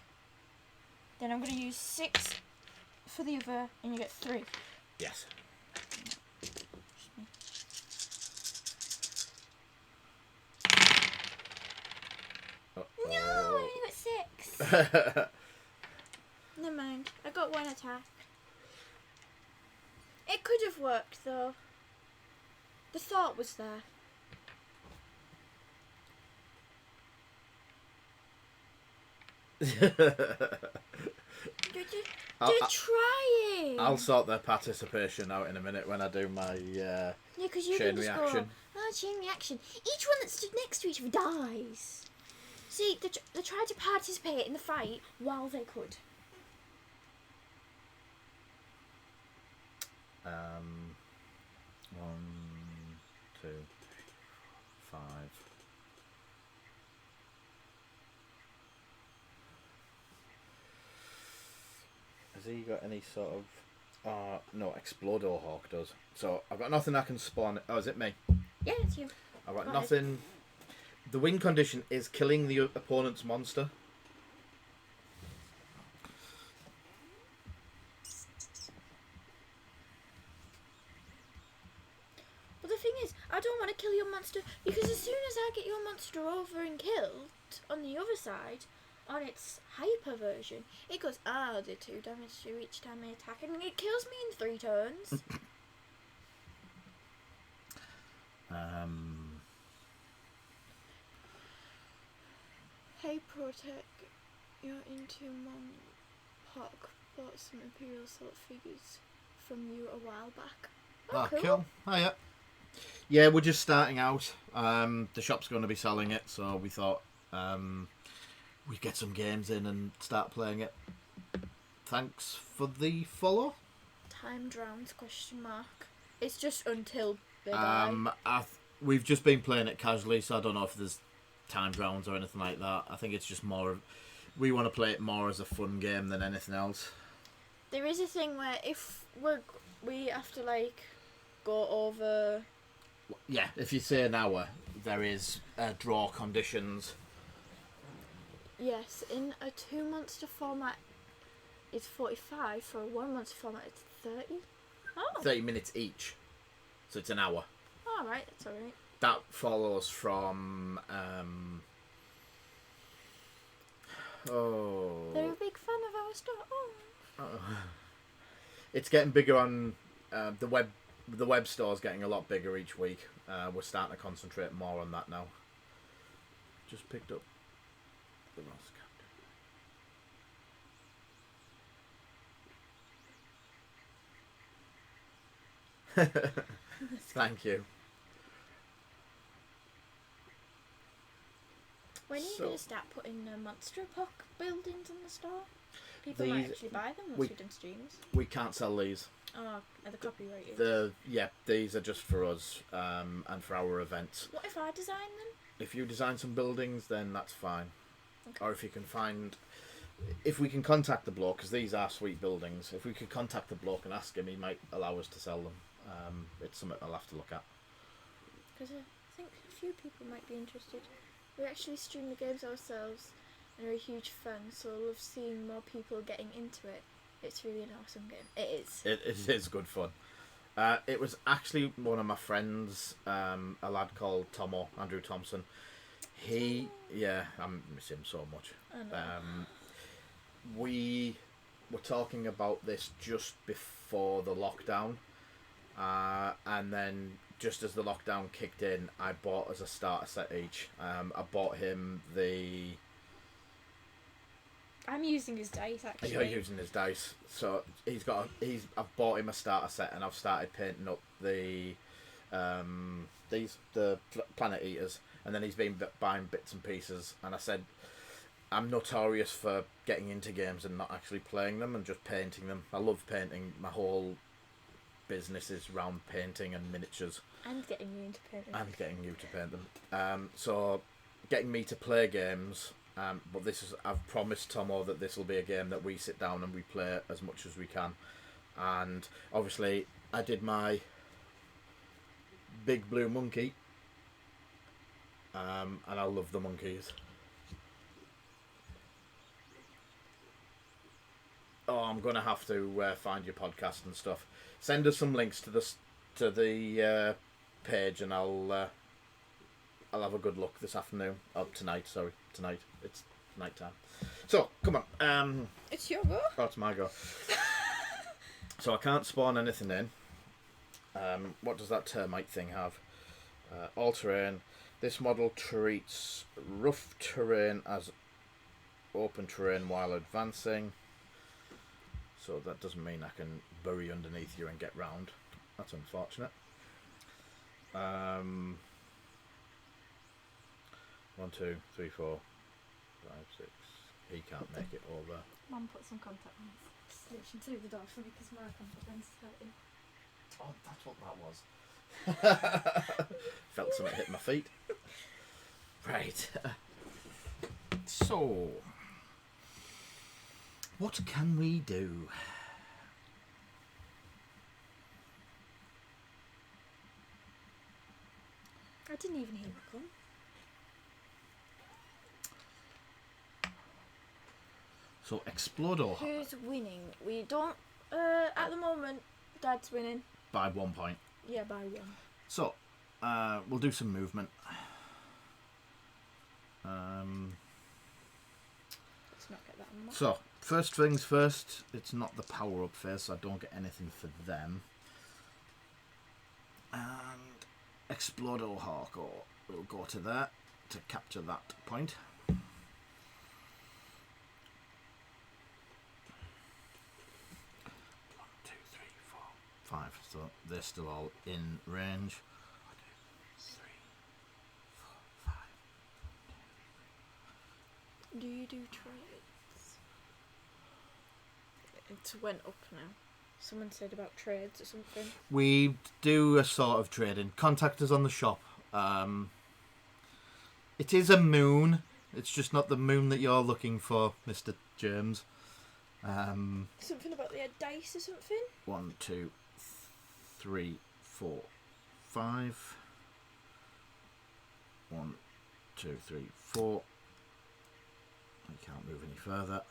Then I'm going to use 6 for the other, and you get 3. Yes. No, I only got 6. Never mind. I got 1 attack. It could have worked though. The thought was there. They're trying. I'll sort their participation out in a minute when I do my Yeah, because you chain can just reaction. go, oh, chain reaction. Each one that stood next to each other dies. See, they tried to participate in the fight while they could. 1, 2, 5. Has he got any sort of? No, Explodo Hawk does. So I've got nothing I can spawn. Oh, is it me? Yeah, it's you. I've got Go nothing. The win condition is killing the opponent's monster. But the thing is, I don't want to kill your monster because as soon as I get your monster over and killed on the other side, on its hyper version, it goes, do 2 damage to each time I attack, and it kills me in 3 turns. Hey Protect, you're into MonPoc, bought some Imperial Salt figures from you a while back. Oh, cool. Oh, yeah. Yeah, we're just starting out. The shop's going to be selling it, so we thought we'd get some games in and start playing it. Thanks for the follow. Time drowns, question mark. It's just until they die. We've just been playing it casually, so I don't know if there's time rounds or anything like that. I think it's just more. We want to play it more as a fun game than anything else. There is a thing where if we have to like go over. Yeah, if you say an hour, there is draw conditions. Yes, in a 2 monster format, it's 45. For a 1 monster format, it's 30. Oh. 30 minutes each, so it's an hour. All right, that's all right. That follows from. They're a big fan of our stuff. Oh. It's getting bigger on the web. The web store's getting a lot bigger each week. We're starting to concentrate more on that now. Just picked up the last captain. Thank you. When are you So- going to start putting Monsterpoc buildings in the store? People might actually buy them once we've done streams. We can't sell these. Oh, are the copyrighted? These are just for us and for our events. What if I design them? If you design some buildings, then that's fine. Okay. Or if you can if we can contact the bloke, because these are sweet buildings. If we could contact the bloke and ask him, he might allow us to sell them. It's something I'll have to look at. Because I think a few people might be interested. We actually stream the games ourselves and are a huge fan, so I love seeing more people getting into it. It's really an awesome game. It is. It is good fun. It was actually one of my friends, a lad called Andrew Thompson. I miss him so much. I know. were talking about this just before the lockdown, and then just as the lockdown kicked in, I bought as a starter set each. I bought him the. I'm using his dice actually. You're using his dice, so I've bought him a starter set, and I've started painting up the Planet Eaters, and then he's been buying bits and pieces. And I said, I'm notorious for getting into games and not actually playing them and just painting them. I love painting. My whole business is around painting and miniatures. And getting you into painting. And getting you to paint them. So getting me to play games. But I've promised Tomo that this will be a game that we sit down and we play as much as we can. And obviously I did my big blue monkey. And I love the monkeys. Oh, I'm gonna have to find your podcast and stuff. Send us some links to the page, and I'll have a good look this afternoon. Oh, tonight. Sorry, tonight. It's night time. So come on. It's your go. Oh, it's my go. So I can't spawn anything in. What does that termite thing have? All terrain. This model treats rough terrain as open terrain while advancing. So that doesn't mean I can bury underneath you and get round. That's unfortunate. 1, 2, 3, 4, 5, 6. He can't make it over. Mum put some contact lens solution through the door for me because my contact lens is hurting. Oh, that's what that was. Felt something hit my feet. Right. So, what can we do? I didn't even hear it come. So, Explodo Who's winning? We don't. At the moment, Dad's winning. by 1 point. Yeah, by 1. So, we'll do some movement. Let's not get that on the map. So, first things first, it's not the power-up phase, so I don't get anything for them. And Explodo Hawko will go to there to capture that point. 5, so they're still all in range. 1, 2, 3, 4, 5. Do you do trades? It went up now. Someone said about trades or something. We do a sort of trading. Contact us on the shop. It is a moon. It's just not the moon that you're looking for, Mr. James. Something about the dice or something? 1, 2, 3, 4, 5. 1, 2, 3, 4. I can't move any further.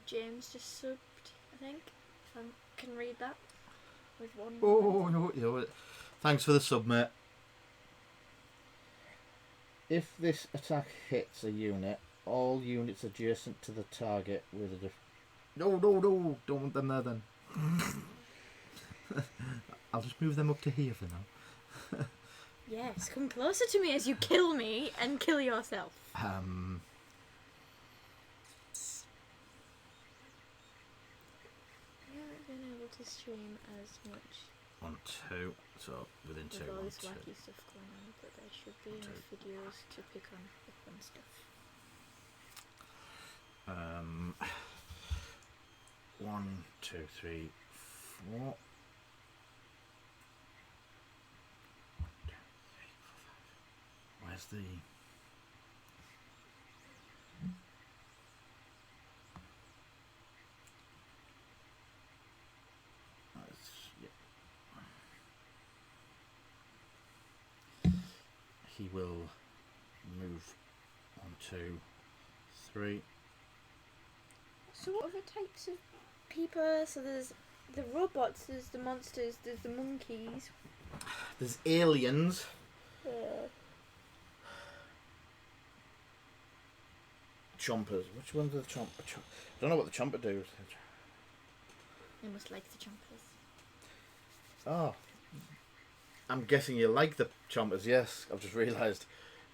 James just subbed, I think. If I can read that with one. Oh, no. Thanks for the sub, mate. If this attack hits a unit, all units adjacent to the target with a No, don't want them there then. I'll just move them up to here for now. Yes, come closer to me as you kill me and kill yourself. I haven't been able to stream as much 1, 2, so within 2, with all 1, this 2. wacky stuff going on, but there should be enough videos to pick on the fun stuff. 1, 2, 3, 4. Where's the... He will move 1, 2, 3. So what other types of people? So there's the robots, there's the monsters, there's the monkeys. There's aliens. Chompers. Which ones are the chomper? I don't know what the chomper do. I must like the chompers. Oh. I'm guessing you like the chompers, yes. I've just realised.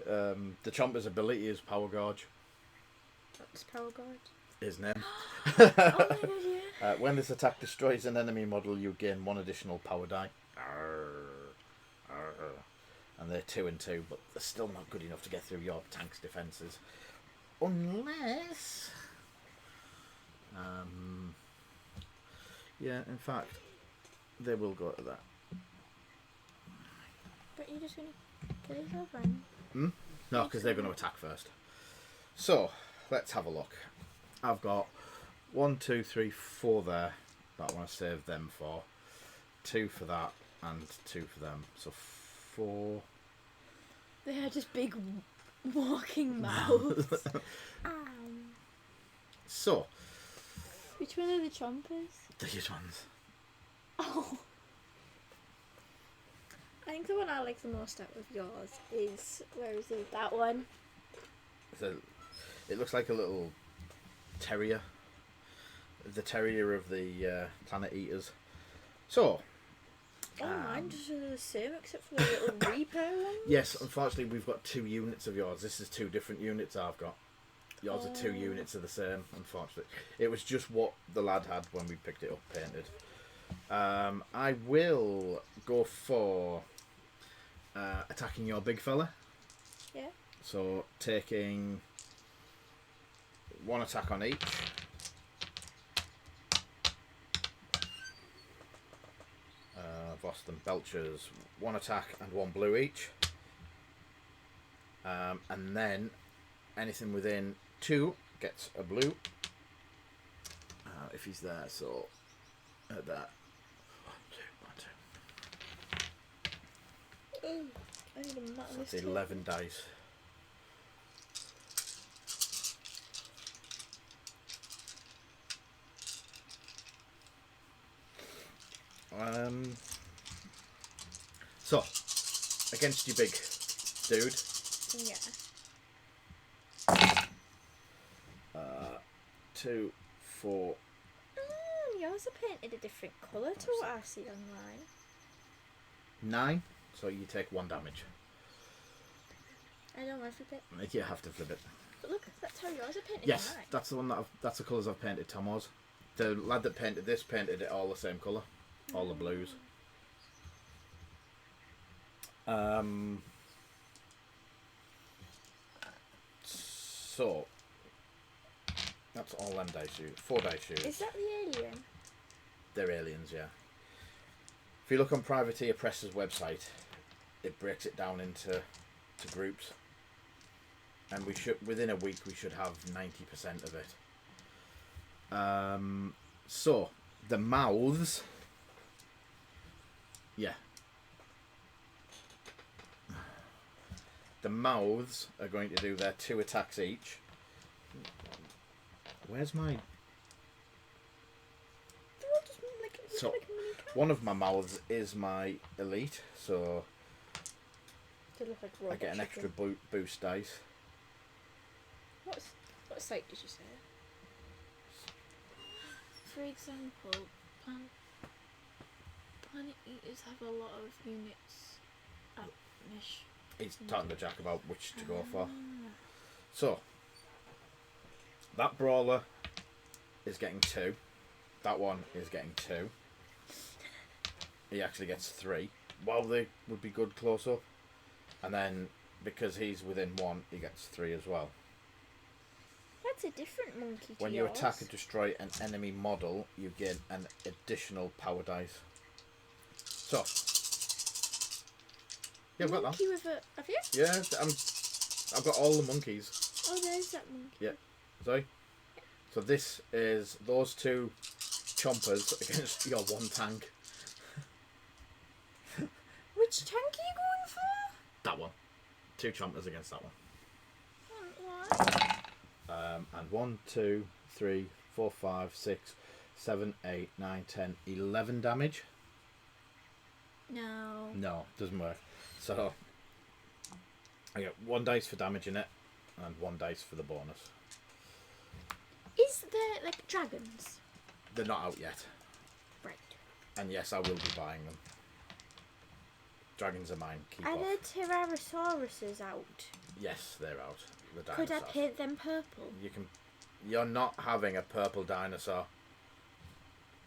The chomper's ability is Power Gorge. What's Power Gorge? His name. Oh my god, yeah. When this attack destroys an enemy model, you gain 1 additional power die. Arr, arr. And they're 2 and 2, but they're still not good enough to get through your tank's defences. Unless... yeah, in fact, they will go to that. But you're just going to kill yourself, right? No, because they're going to attack first. So, let's have a look. I've got 1, 2, 3, 4 there that I want to save them for. 2 for that and 2 for them. So 4. They are just big walking mouths. So. Which one are the chompers? These ones. Oh. I think the one I like the most out of yours is, where is it? That one. So, it looks like a little terrier. The terrier of the Planet Eaters. So. Oh, mine just are the same except for the little repair ones. Yes, unfortunately we've got 2 units of yours. This is 2 different units I've got. Yours are 2 units of the same, unfortunately. It was just what the lad had when we picked it up painted. I will go for attacking your big fella. Yeah. So taking 1 attack on each. Boston Belchers, 1 attack and 1 blue each. And then anything within 2 gets a blue. If he's there, so at that. 1, 2, 1, 2. I need a mat So on that's this 11 dice. So, against your big dude. Yeah. 2, 4. Yours are painted a different colour to what I see online. 9. So you take 1 damage. I don't want to flip it. You have to flip it. But look, that's how yours are painted. Yes, online. that's the one that's the colours I've painted Tomo's. The lad that painted this painted it all the same colour. All the blues. So that's all them dice shoot. 4 dice shoot. Is that the alien? They're aliens, yeah. If you look on Privateer Press's website, it breaks it down into groups, and we should within a week we should have 90% of it. So the mouths, yeah. The mouths are going to do their 2 attacks each. Where's my... So, one of my mouths is my elite, so They look like I get an extra boost dice. What site did you say? For example, Planet Eaters have a lot of units at Mish. He's talking to Jack about which to go for. So, that brawler is getting 2. That one is getting 2. He actually gets 3. Well, they would be good close up. And then, because he's within 1, he gets 3 as well. That's a different monkey to When you yours. attack and destroy an enemy model, you gain an additional power dice. So, yeah, I've got that. Monkey with a... Have you? Yeah, I've got all the monkeys. Oh, there's that monkey. Yeah. Sorry? So this is those 2 chompers against your 1 tank. Which tank are you going for? That one. 2 chompers against that one. What? And 1, 2, 3, 4, 5, 6, 7, 8, 9, 10, 11 damage. No. No, doesn't work. So I get 1 dice for damaging it and 1 dice for the bonus. Is there like dragons? They're not out yet. Right. And yes, I will be buying them. Dragons are mine. Keep Are off. there Tyrannosauruses out? Yes, they're out. The Could I dinosaurs. paint them purple? You can. You're not having a purple dinosaur.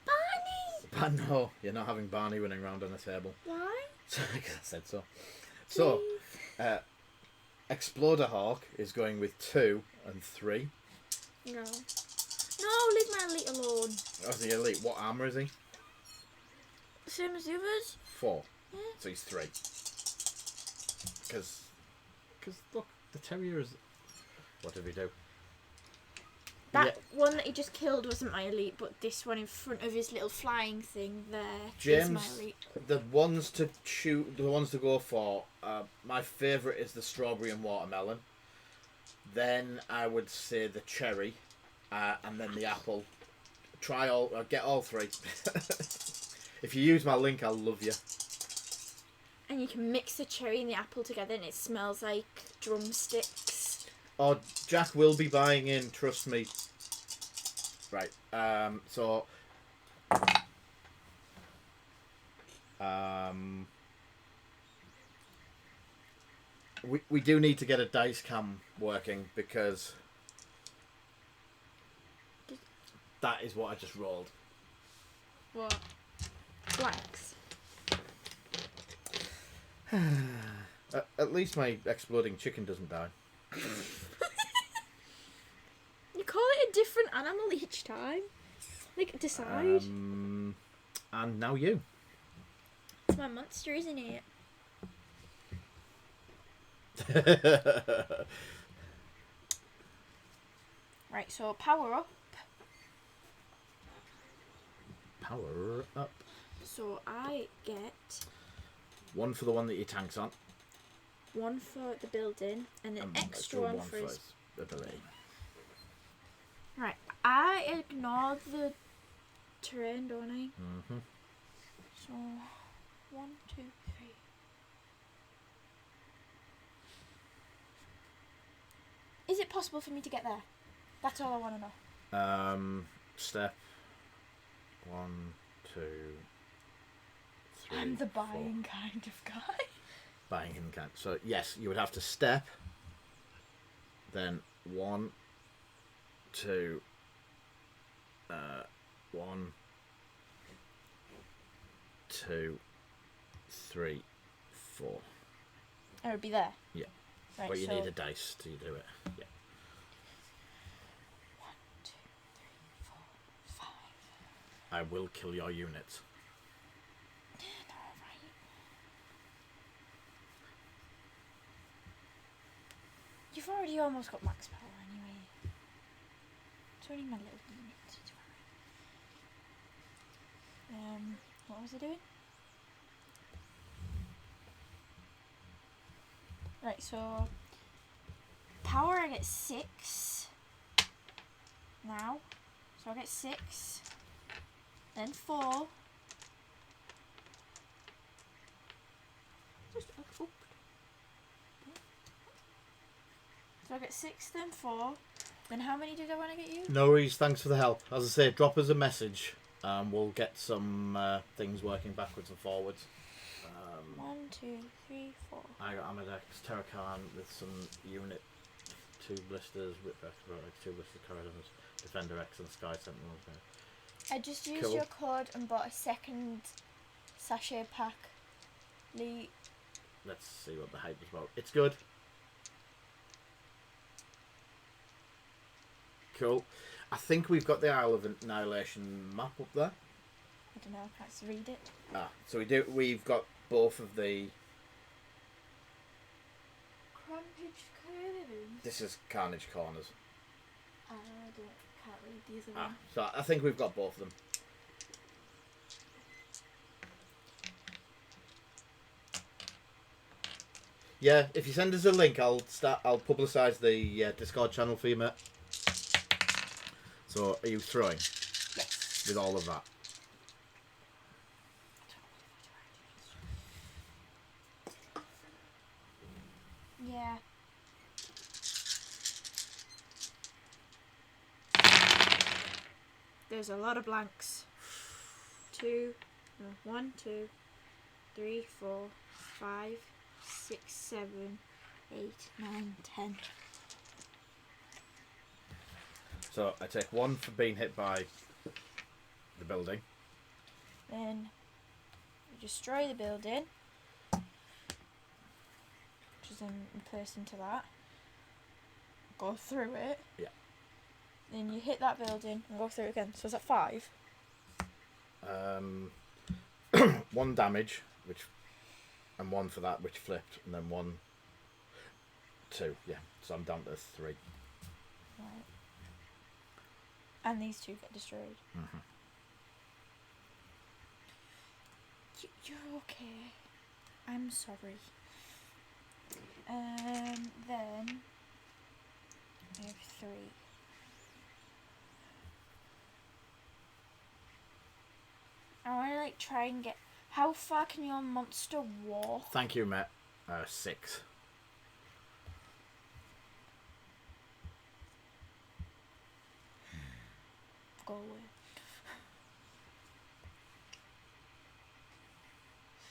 Barney! But no, you're not having Barney running around on a table. Why? Because I said so. So, Exploder Hawk is going with 2 and 3. No. No, leave my elite alone. Oh, the elite. What armor is he? Same as the others? 4. Yeah. So he's 3. Because look, the terrier is. What did he do? That one that he just killed wasn't my elite, but this one in front of his little flying thing there is my James, elite. the ones to shoot, the ones to go for. My favourite is the strawberry and watermelon. Then I would say the cherry, and then the apple. Get all 3. If you use my link, I'll love you. And you can mix the cherry and the apple together and it smells like drumsticks. Oh, Jack will be buying in, trust me. Right, so... We do need to get a dice cam working because... That is what I just rolled. What? Blanks. At least my exploding chicken doesn't die. You call it a different animal each time? Like, decide. And now you. It's my monster, isn't it? Right, so power up. Power up. So I get 1 for the one that your tank's on. 1 for the building and an extra one for his ability. Right, I ignore the terrain, don't I? Mm-hmm. So, 1, 2, 3. Is it possible for me to get there? That's all I want to know. Step 1, 2, 3. I'm the 4. buying kind of guy. Buying in can. So yes, you would have to step. Then 1, 2. 1, 2, 3, 4. I would be there. Yeah. Right, But you so need a dice to do it. Yeah. 1, 2, 3, 4, 5. I will kill your units. No, right. You've already almost got max power anyway. It's only my little units. It's fine. What was I doing? Right, so power I get 6 now. So I get 6. Then 4. Just up. So I get 6, then 4. Then how many did I want to get you? No worries, thanks for the help. As I say, drop us a message and we'll get some things working backwards and forwards. 1, 2, 3, 4. I got Amadex, Terracan with some unit, 2 blisters, Whipback, 2 blister corridors, Defender X and Sky Sentinel. I just used Cool. your code and bought a second sachet pack. Lee. Let's see what the hype is about. It's good. Cool. I think we've got the Isle of Annihilation map up there. I don't know, I can't read it. So we've got both of the... Carnage Corners. This is Carnage Corners. I can't read these other ones. So I think we've got both of them. Yeah, if you send us a link, I'll publicise the Discord channel for you, mate. So, are you throwing Yes. with all of that? Yeah. There's a lot of blanks. 1, 2, 3, 4, 5, 6, 7, 8, 9, 10. So, I take 1 for being hit by the building. Then you destroy the building, which is in person to that. Go through it. Yeah. Then you hit that building and go through it again. So is that 5? 1 damage, and 1 for that, which flipped, and then 1, 2. Yeah, so I'm down to 3. Right. And these 2 get destroyed. Mm-hmm. You're okay. I'm sorry. Then I have 3. I want to try and get. How far can your monster walk? Thank you, Matt. 6. Go away.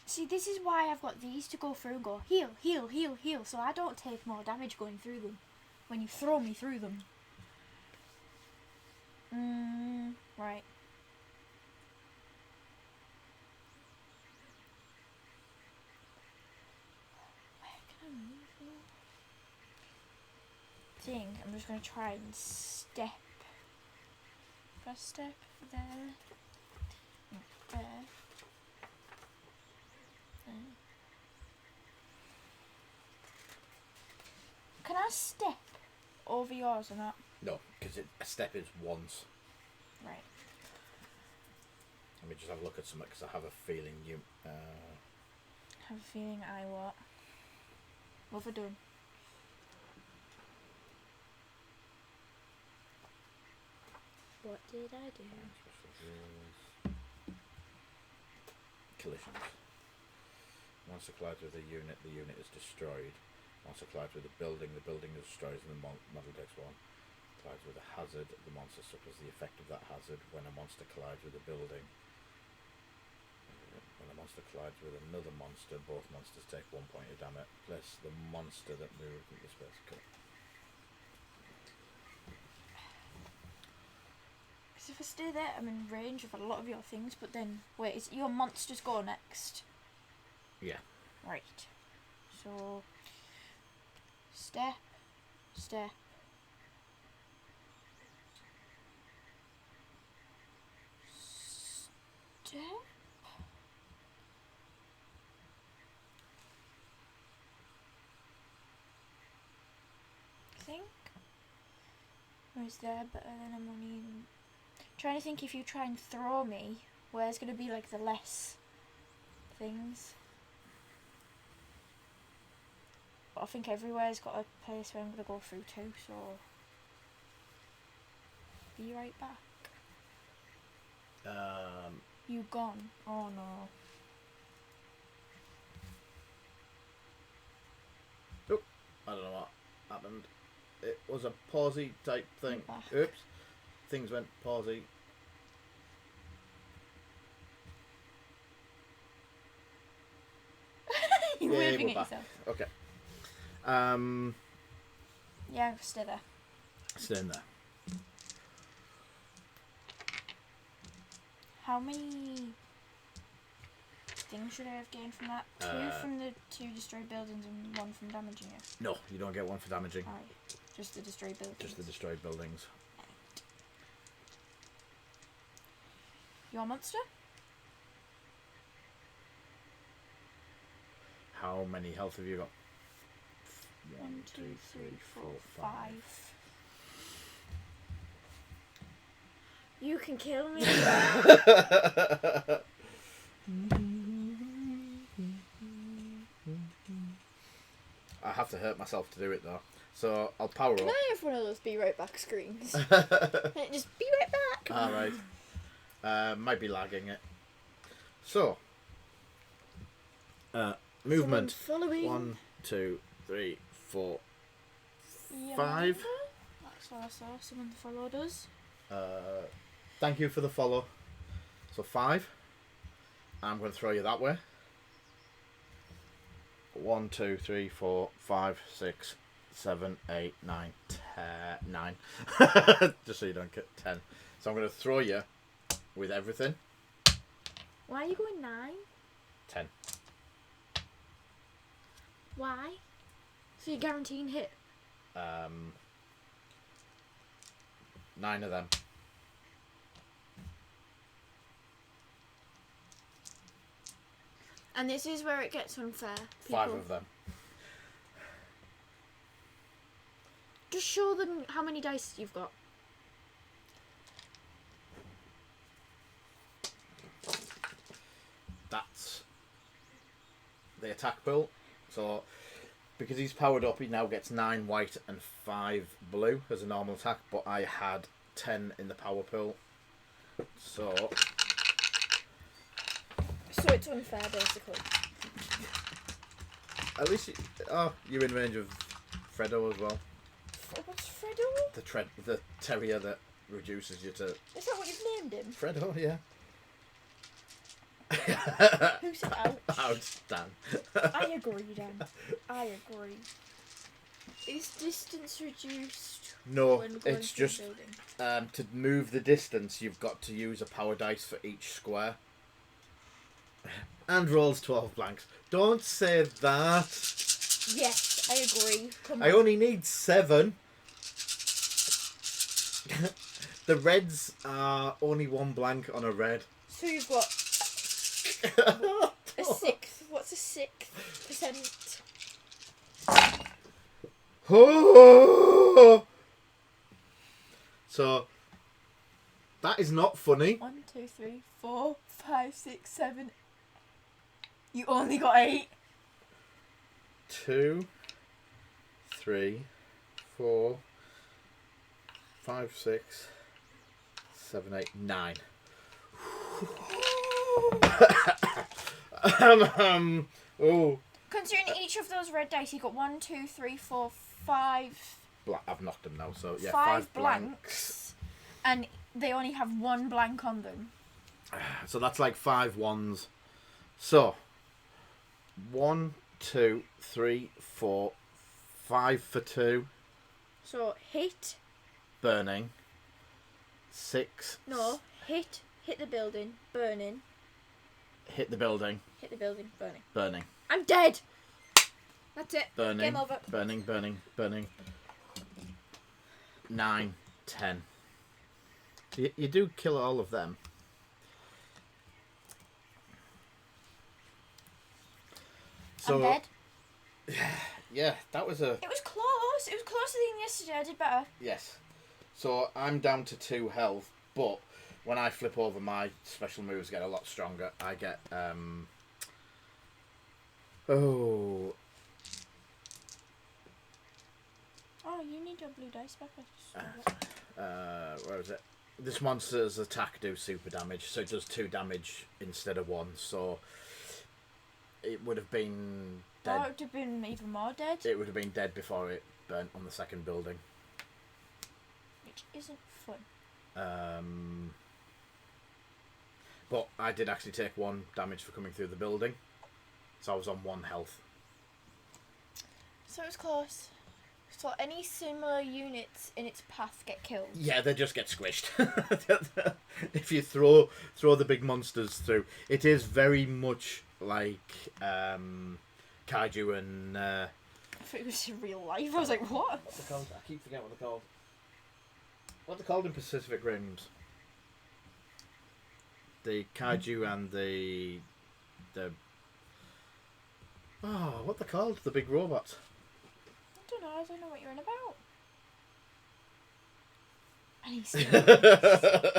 See, this is why I've got these to go through and go heal, heal, heal, heal, so I don't take more damage going through them when you throw me through them. Right. Where can I move now? I'm just going to try and step. First step there. There. Can I step over yours or not? No, because a step is once. Right. Let me just have a look at something, because I have a feeling you... have a feeling I what? What have I done? What did I do? Collisions. Once it collides with a unit, the unit is destroyed. Once it collides with a building, the building is destroyed and the model takes 1. Collides with a hazard, the monster suffers the effect of that hazard. When a monster collides with a building, when a monster collides with another monster, both monsters take 1 point of damage, plus the monster that moved in the space. Because if I stay there, I'm in range of a lot of your things, but then, wait, is your monsters go next? Yeah. Right. So, step, step. Step? I think. Or is there better than I'm only in... Trying to think if you try and throw me, where's going to be like the less things. But I think everywhere's got a place where I'm going to go through too, so... Be right back. You gone? Oh no. Oh, I don't know what happened. It was a pausey type thing. Back. Oops. Things went pausey. You're Yeah, waving we're at back. yourself. Okay. Yeah, stay there. Stay in there. How many things should I have gained from that? 2 from the 2 destroyed buildings and 1 from damaging it. No, you don't get 1 for damaging. Alright, just the destroyed buildings. Just the destroyed buildings. Your monster? How many health have you got? 1, 2, 3, 4, 5. You can kill me. I have to hurt myself to do it though. So I'll power Can up. I have one of those be right back screens? Just be right back. Alright. Might be lagging it. So. Movement. Someone following. 1, 2, 3, 4, Yeah, 5. That's what I saw. Someone followed us. Thank you for the follow. So 5. I'm going to throw you that way. 1, 2, 3, 4, 5, 6, 7, 8, 9, 10, 9. Just so you don't get 10. So I'm going to throw you with everything. Why are you going 9? 10. Why? So you're guaranteeing hit? 9 of them. And this is where it gets unfair. 5 of them. Just show them how many dice you've got. That's the attack pool. So because he's powered up, he now gets 9 white and 5 blue as a normal attack, but I had 10 in the power pool. So it's unfair, basically. at least you're in range of Freddo as well. What's Freddo? The terrier that reduces you to Is that what you've named him? Freddo, yeah. Who said ouch? Ouch, Dan. I agree, Dan. I agree. Is distance reduced? No, when going it's through a just building? to move the distance, you've got to use a power dice for each square. And rolls 12 blanks. Don't say that. Yes, I agree. Come I on. only need 7. The reds are only 1 blank on a red. So you've got a sixth. What's a 6%? Oh! So that is not funny. 1, 2, 3, 4, 5, 6, 7. You only got 8. 2, 3, 4, 5, 6, 7, 8, 9. Oh. Considering each of those red dice, you got 1, 2, 3, 4, 5. I've knocked them now, so yeah, 5 5 blanks. And they only have 1 blank on them. So that's like 5 ones. So 1, 2, 3, 4, 5 for 2. So hit. Burning. 6. No, hit the building, burning. Hit the building. Hit the building, burning. Burning. I'm dead. That's it. Burning. Game over. Burning. Burning. Burning. 9, 10. You do kill all of them. So, I'm dead. Yeah, that was a... It was close. It was closer than yesterday. I did better. Yes. So I'm down to 2 health, but when I flip over, my special moves get a lot stronger. I get Oh, you need your blue dice back. where is it? This monster's attack do super damage, so it does 2 damage instead of 1. So it would have been dead. Oh, it would have been even more dead. It would have been dead before it burnt on the second building. Which isn't fun. But I did actually take 1 damage for coming through the building, so I was on 1 health. So it was close. So any similar units in its path get killed. Yeah, they just get squished. If you throw the big monsters through, it is very much like kaiju and. I thought it was in real life. I was like, what? What's it called? I keep forgetting what they're called. What they're called in Pacific Rims? The kaiju and the. Oh, what they're called? The big robots. I don't know what you're on about.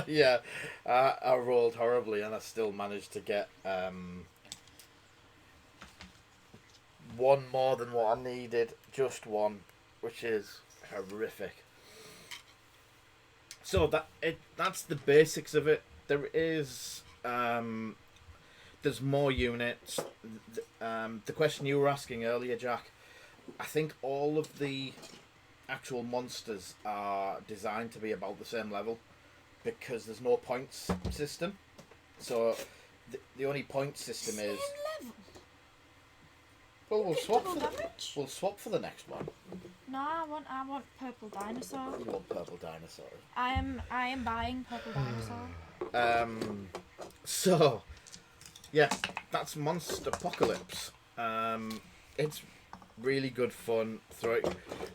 Yeah, I rolled horribly and I still managed to get one more than what I needed. Just one, which is horrific. So that's the basics of it. There is there's more units. The question you were asking earlier, Jack, I think all of the actual monsters are designed to be about the same level because there's no points system. So the only point system is. Level. Well, we'll swap. Double For damage? we'll swap for the next one. No, I want purple dinosaur. You want purple dinosaur. I am buying purple dinosaur. So, yeah, that's Monsterpocalypse. It's really good fun.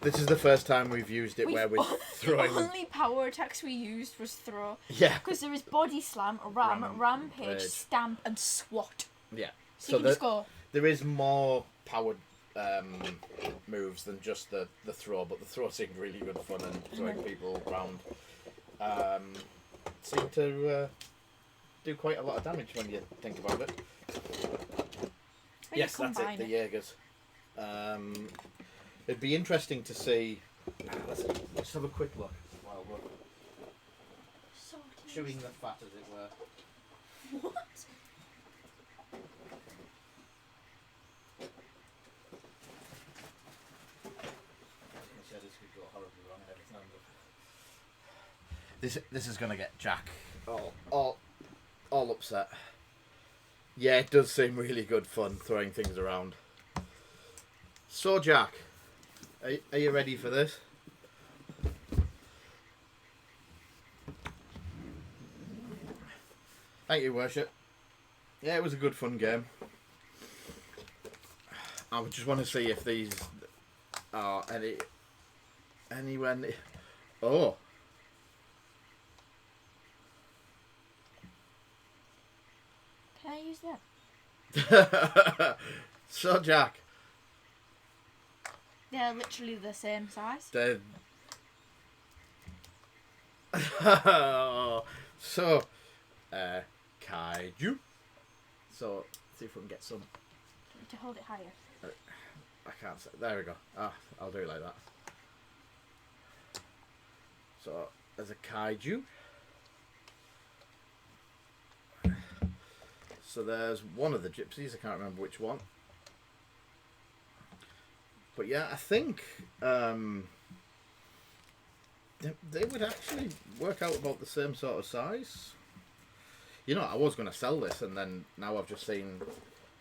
This is the first time we've used it where we're throwing. The only power attacks we used was throw. Yeah. Because there is body slam, rampage, stamp, and swat. Yeah. So you can just go. There is more powered moves than just the throw, but the throw seemed really good fun and throwing people around seemed to do quite a lot of damage when you think about it. When yes, that's it, the Jaegers. It'd be interesting to see. Let's have a quick look while we're chewing the fat, as it were. What? This is gonna get Jack all upset. Yeah, it does seem really good fun throwing things around. So Jack, are you ready for this? Thank you, Worship. Yeah, it was a good fun game. I just want to see if these are anywhere. Oh. Can I use that? So Jack. They're literally the same size. So, kaiju. So, see if we can get some. To hold it higher. I can't say. There we go. I'll do it like that. So, there's a kaiju. So there's one of the gypsies. I can't remember which one. But yeah, I think they would actually work out about the same sort of size. You know, I was going to sell this, and then now I've just seen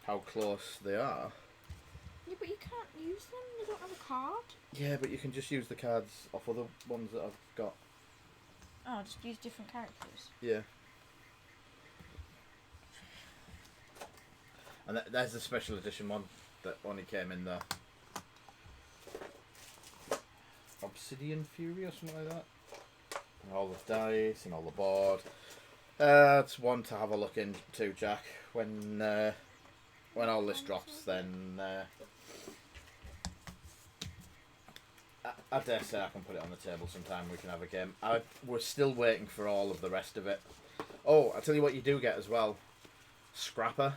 how close they are. Yeah, but you can't use them. They don't have a card. Yeah, but you can just use the cards off other ones that I've got. Oh, just use different characters. Yeah. And there's the special edition one that only came in the Obsidian Fury or something like that. And all the dice and all the board. It's one to have a look into, Jack. When all this drops, then I dare say I can put it on the table sometime. We can have a game. We're still waiting for all of the rest of it. Oh, I'll tell you what you do get as well. Scrapper.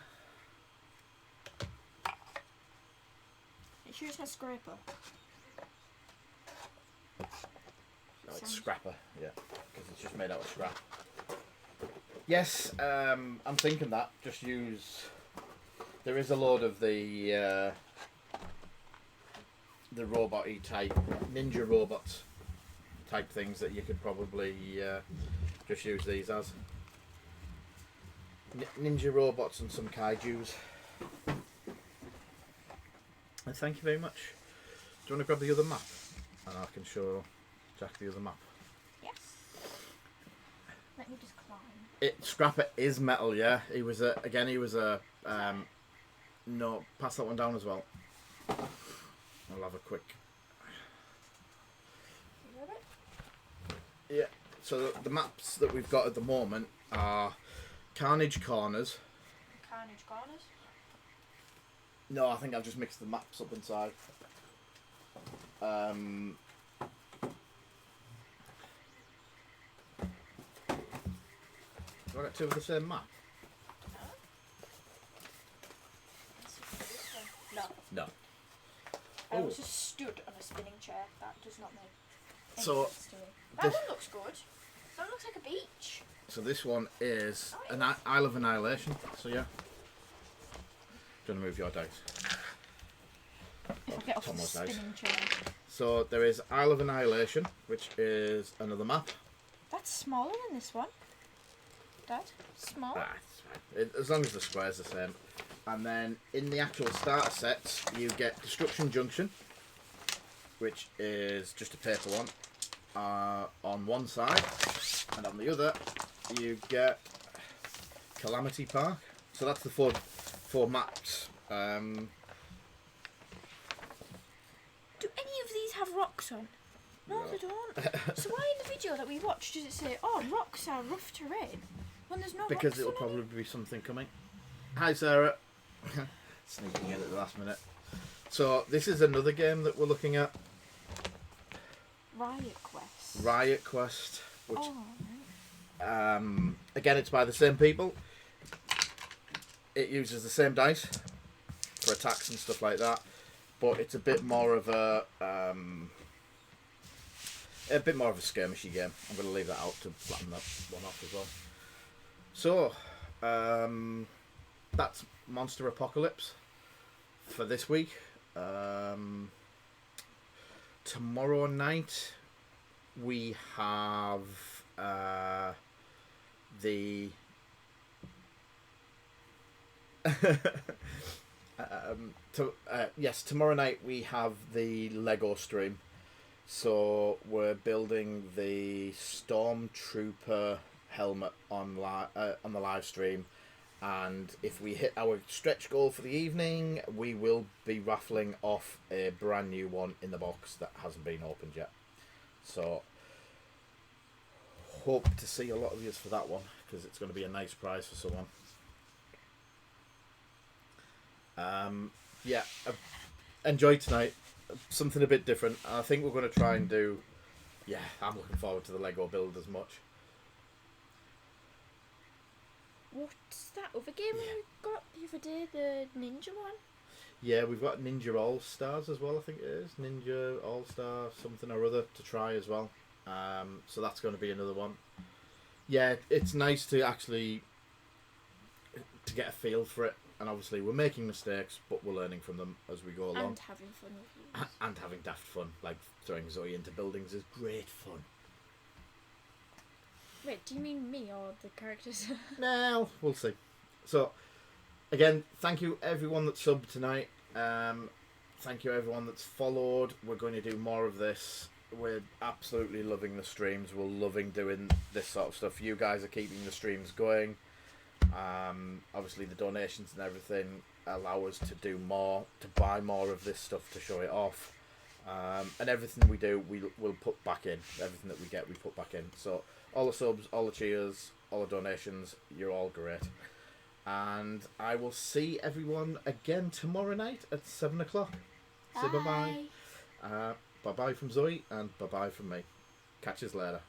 It sure it's Scraper. No, it's Scrapper, yeah, because it's just made out of scrap. Yes, I'm thinking that. Just use. There is a load of the robot-y type ninja robots type things that you could probably just use these as ninja robots and some kaijus. And thank you very much. Do you want to grab the other map? And I can show Jack the other map. Yes. Let me just climb. Scrapper is metal, yeah. He was a no, pass that one down as well. I'll have a quick. You got it? Yeah. So the maps that we've got at the moment are Carnage Corners. Carnage Corners? No, I think I've just mixed the maps up inside. Do I get two of the same map? No. No. I Oh. was just stood on a spinning chair. That does not make any So, sense to me. That this- one looks good. That looks like a beach. So this one is an Nice. Isle of Annihilation. So yeah. Do you want to move your dice? If I get off the Tom's dice. spinning chair. So there is Isle of Annihilation, which is another map. That's smaller than this one. Dad? Small? That's fine. As long as the square's the same. And then in the actual starter set, you get Destruction Junction, which is just a paper one, on one side, and on the other, you get Calamity Park. So that's the four maps. Do any of these have rocks on? No, No. they don't. So why in the video that we watched does it say, oh, rocks are rough terrain, when there's no Because rocks it'll on probably be something coming. Hi, Sarah. Sneaking in at the last minute. So this is another game that we're looking at. Riot Quest. Riot Quest, which Oh, again, it's by the same people. It uses the same dice for attacks and stuff like that, but it's a bit more of a skirmishy game. I'm going to leave that out to flatten that one off as well. So, that's Monsterpocalypse for this week. Tomorrow night we have the tomorrow night we have the Lego stream. So we're building the Stormtrooper helmet on the live stream, and if we hit our stretch goal for the evening, we will be raffling off a brand new one in the box that hasn't been opened yet. So hope to see a lot of you for that one, because it's going to be a nice prize for someone. Yeah, enjoy tonight. Something a bit different. I think we're going to try and do. Yeah, I'm looking forward to the Lego build as much. what's that other game we got the other day? The ninja one? Yeah, we've got Ninja All Stars as well. I think it is Ninja All Star something or other to try as well. So that's going to be another one. Yeah, it's nice to actually to get a feel for it. And obviously we're making mistakes, but we're learning from them as we go along. And having fun with you. And having daft fun, like throwing Zoe into buildings is great fun. Wait, do you mean me or the characters? Well, we'll see. So, again, thank you everyone that subbed tonight. Thank you everyone that's followed. We're going to do more of this. We're absolutely loving the streams. We're loving doing this sort of stuff. You guys are keeping the streams going. Obviously the donations and everything allow us to do more, to buy more of this stuff to show it off, and everything we do we'll put back in. Everything that we get we put back in. So all the subs, all the cheers, all the donations, you're all great. And I will see everyone again tomorrow night at 7 o'clock. Say bye bye. Bye bye from Zoe and bye bye from me. Catch us later.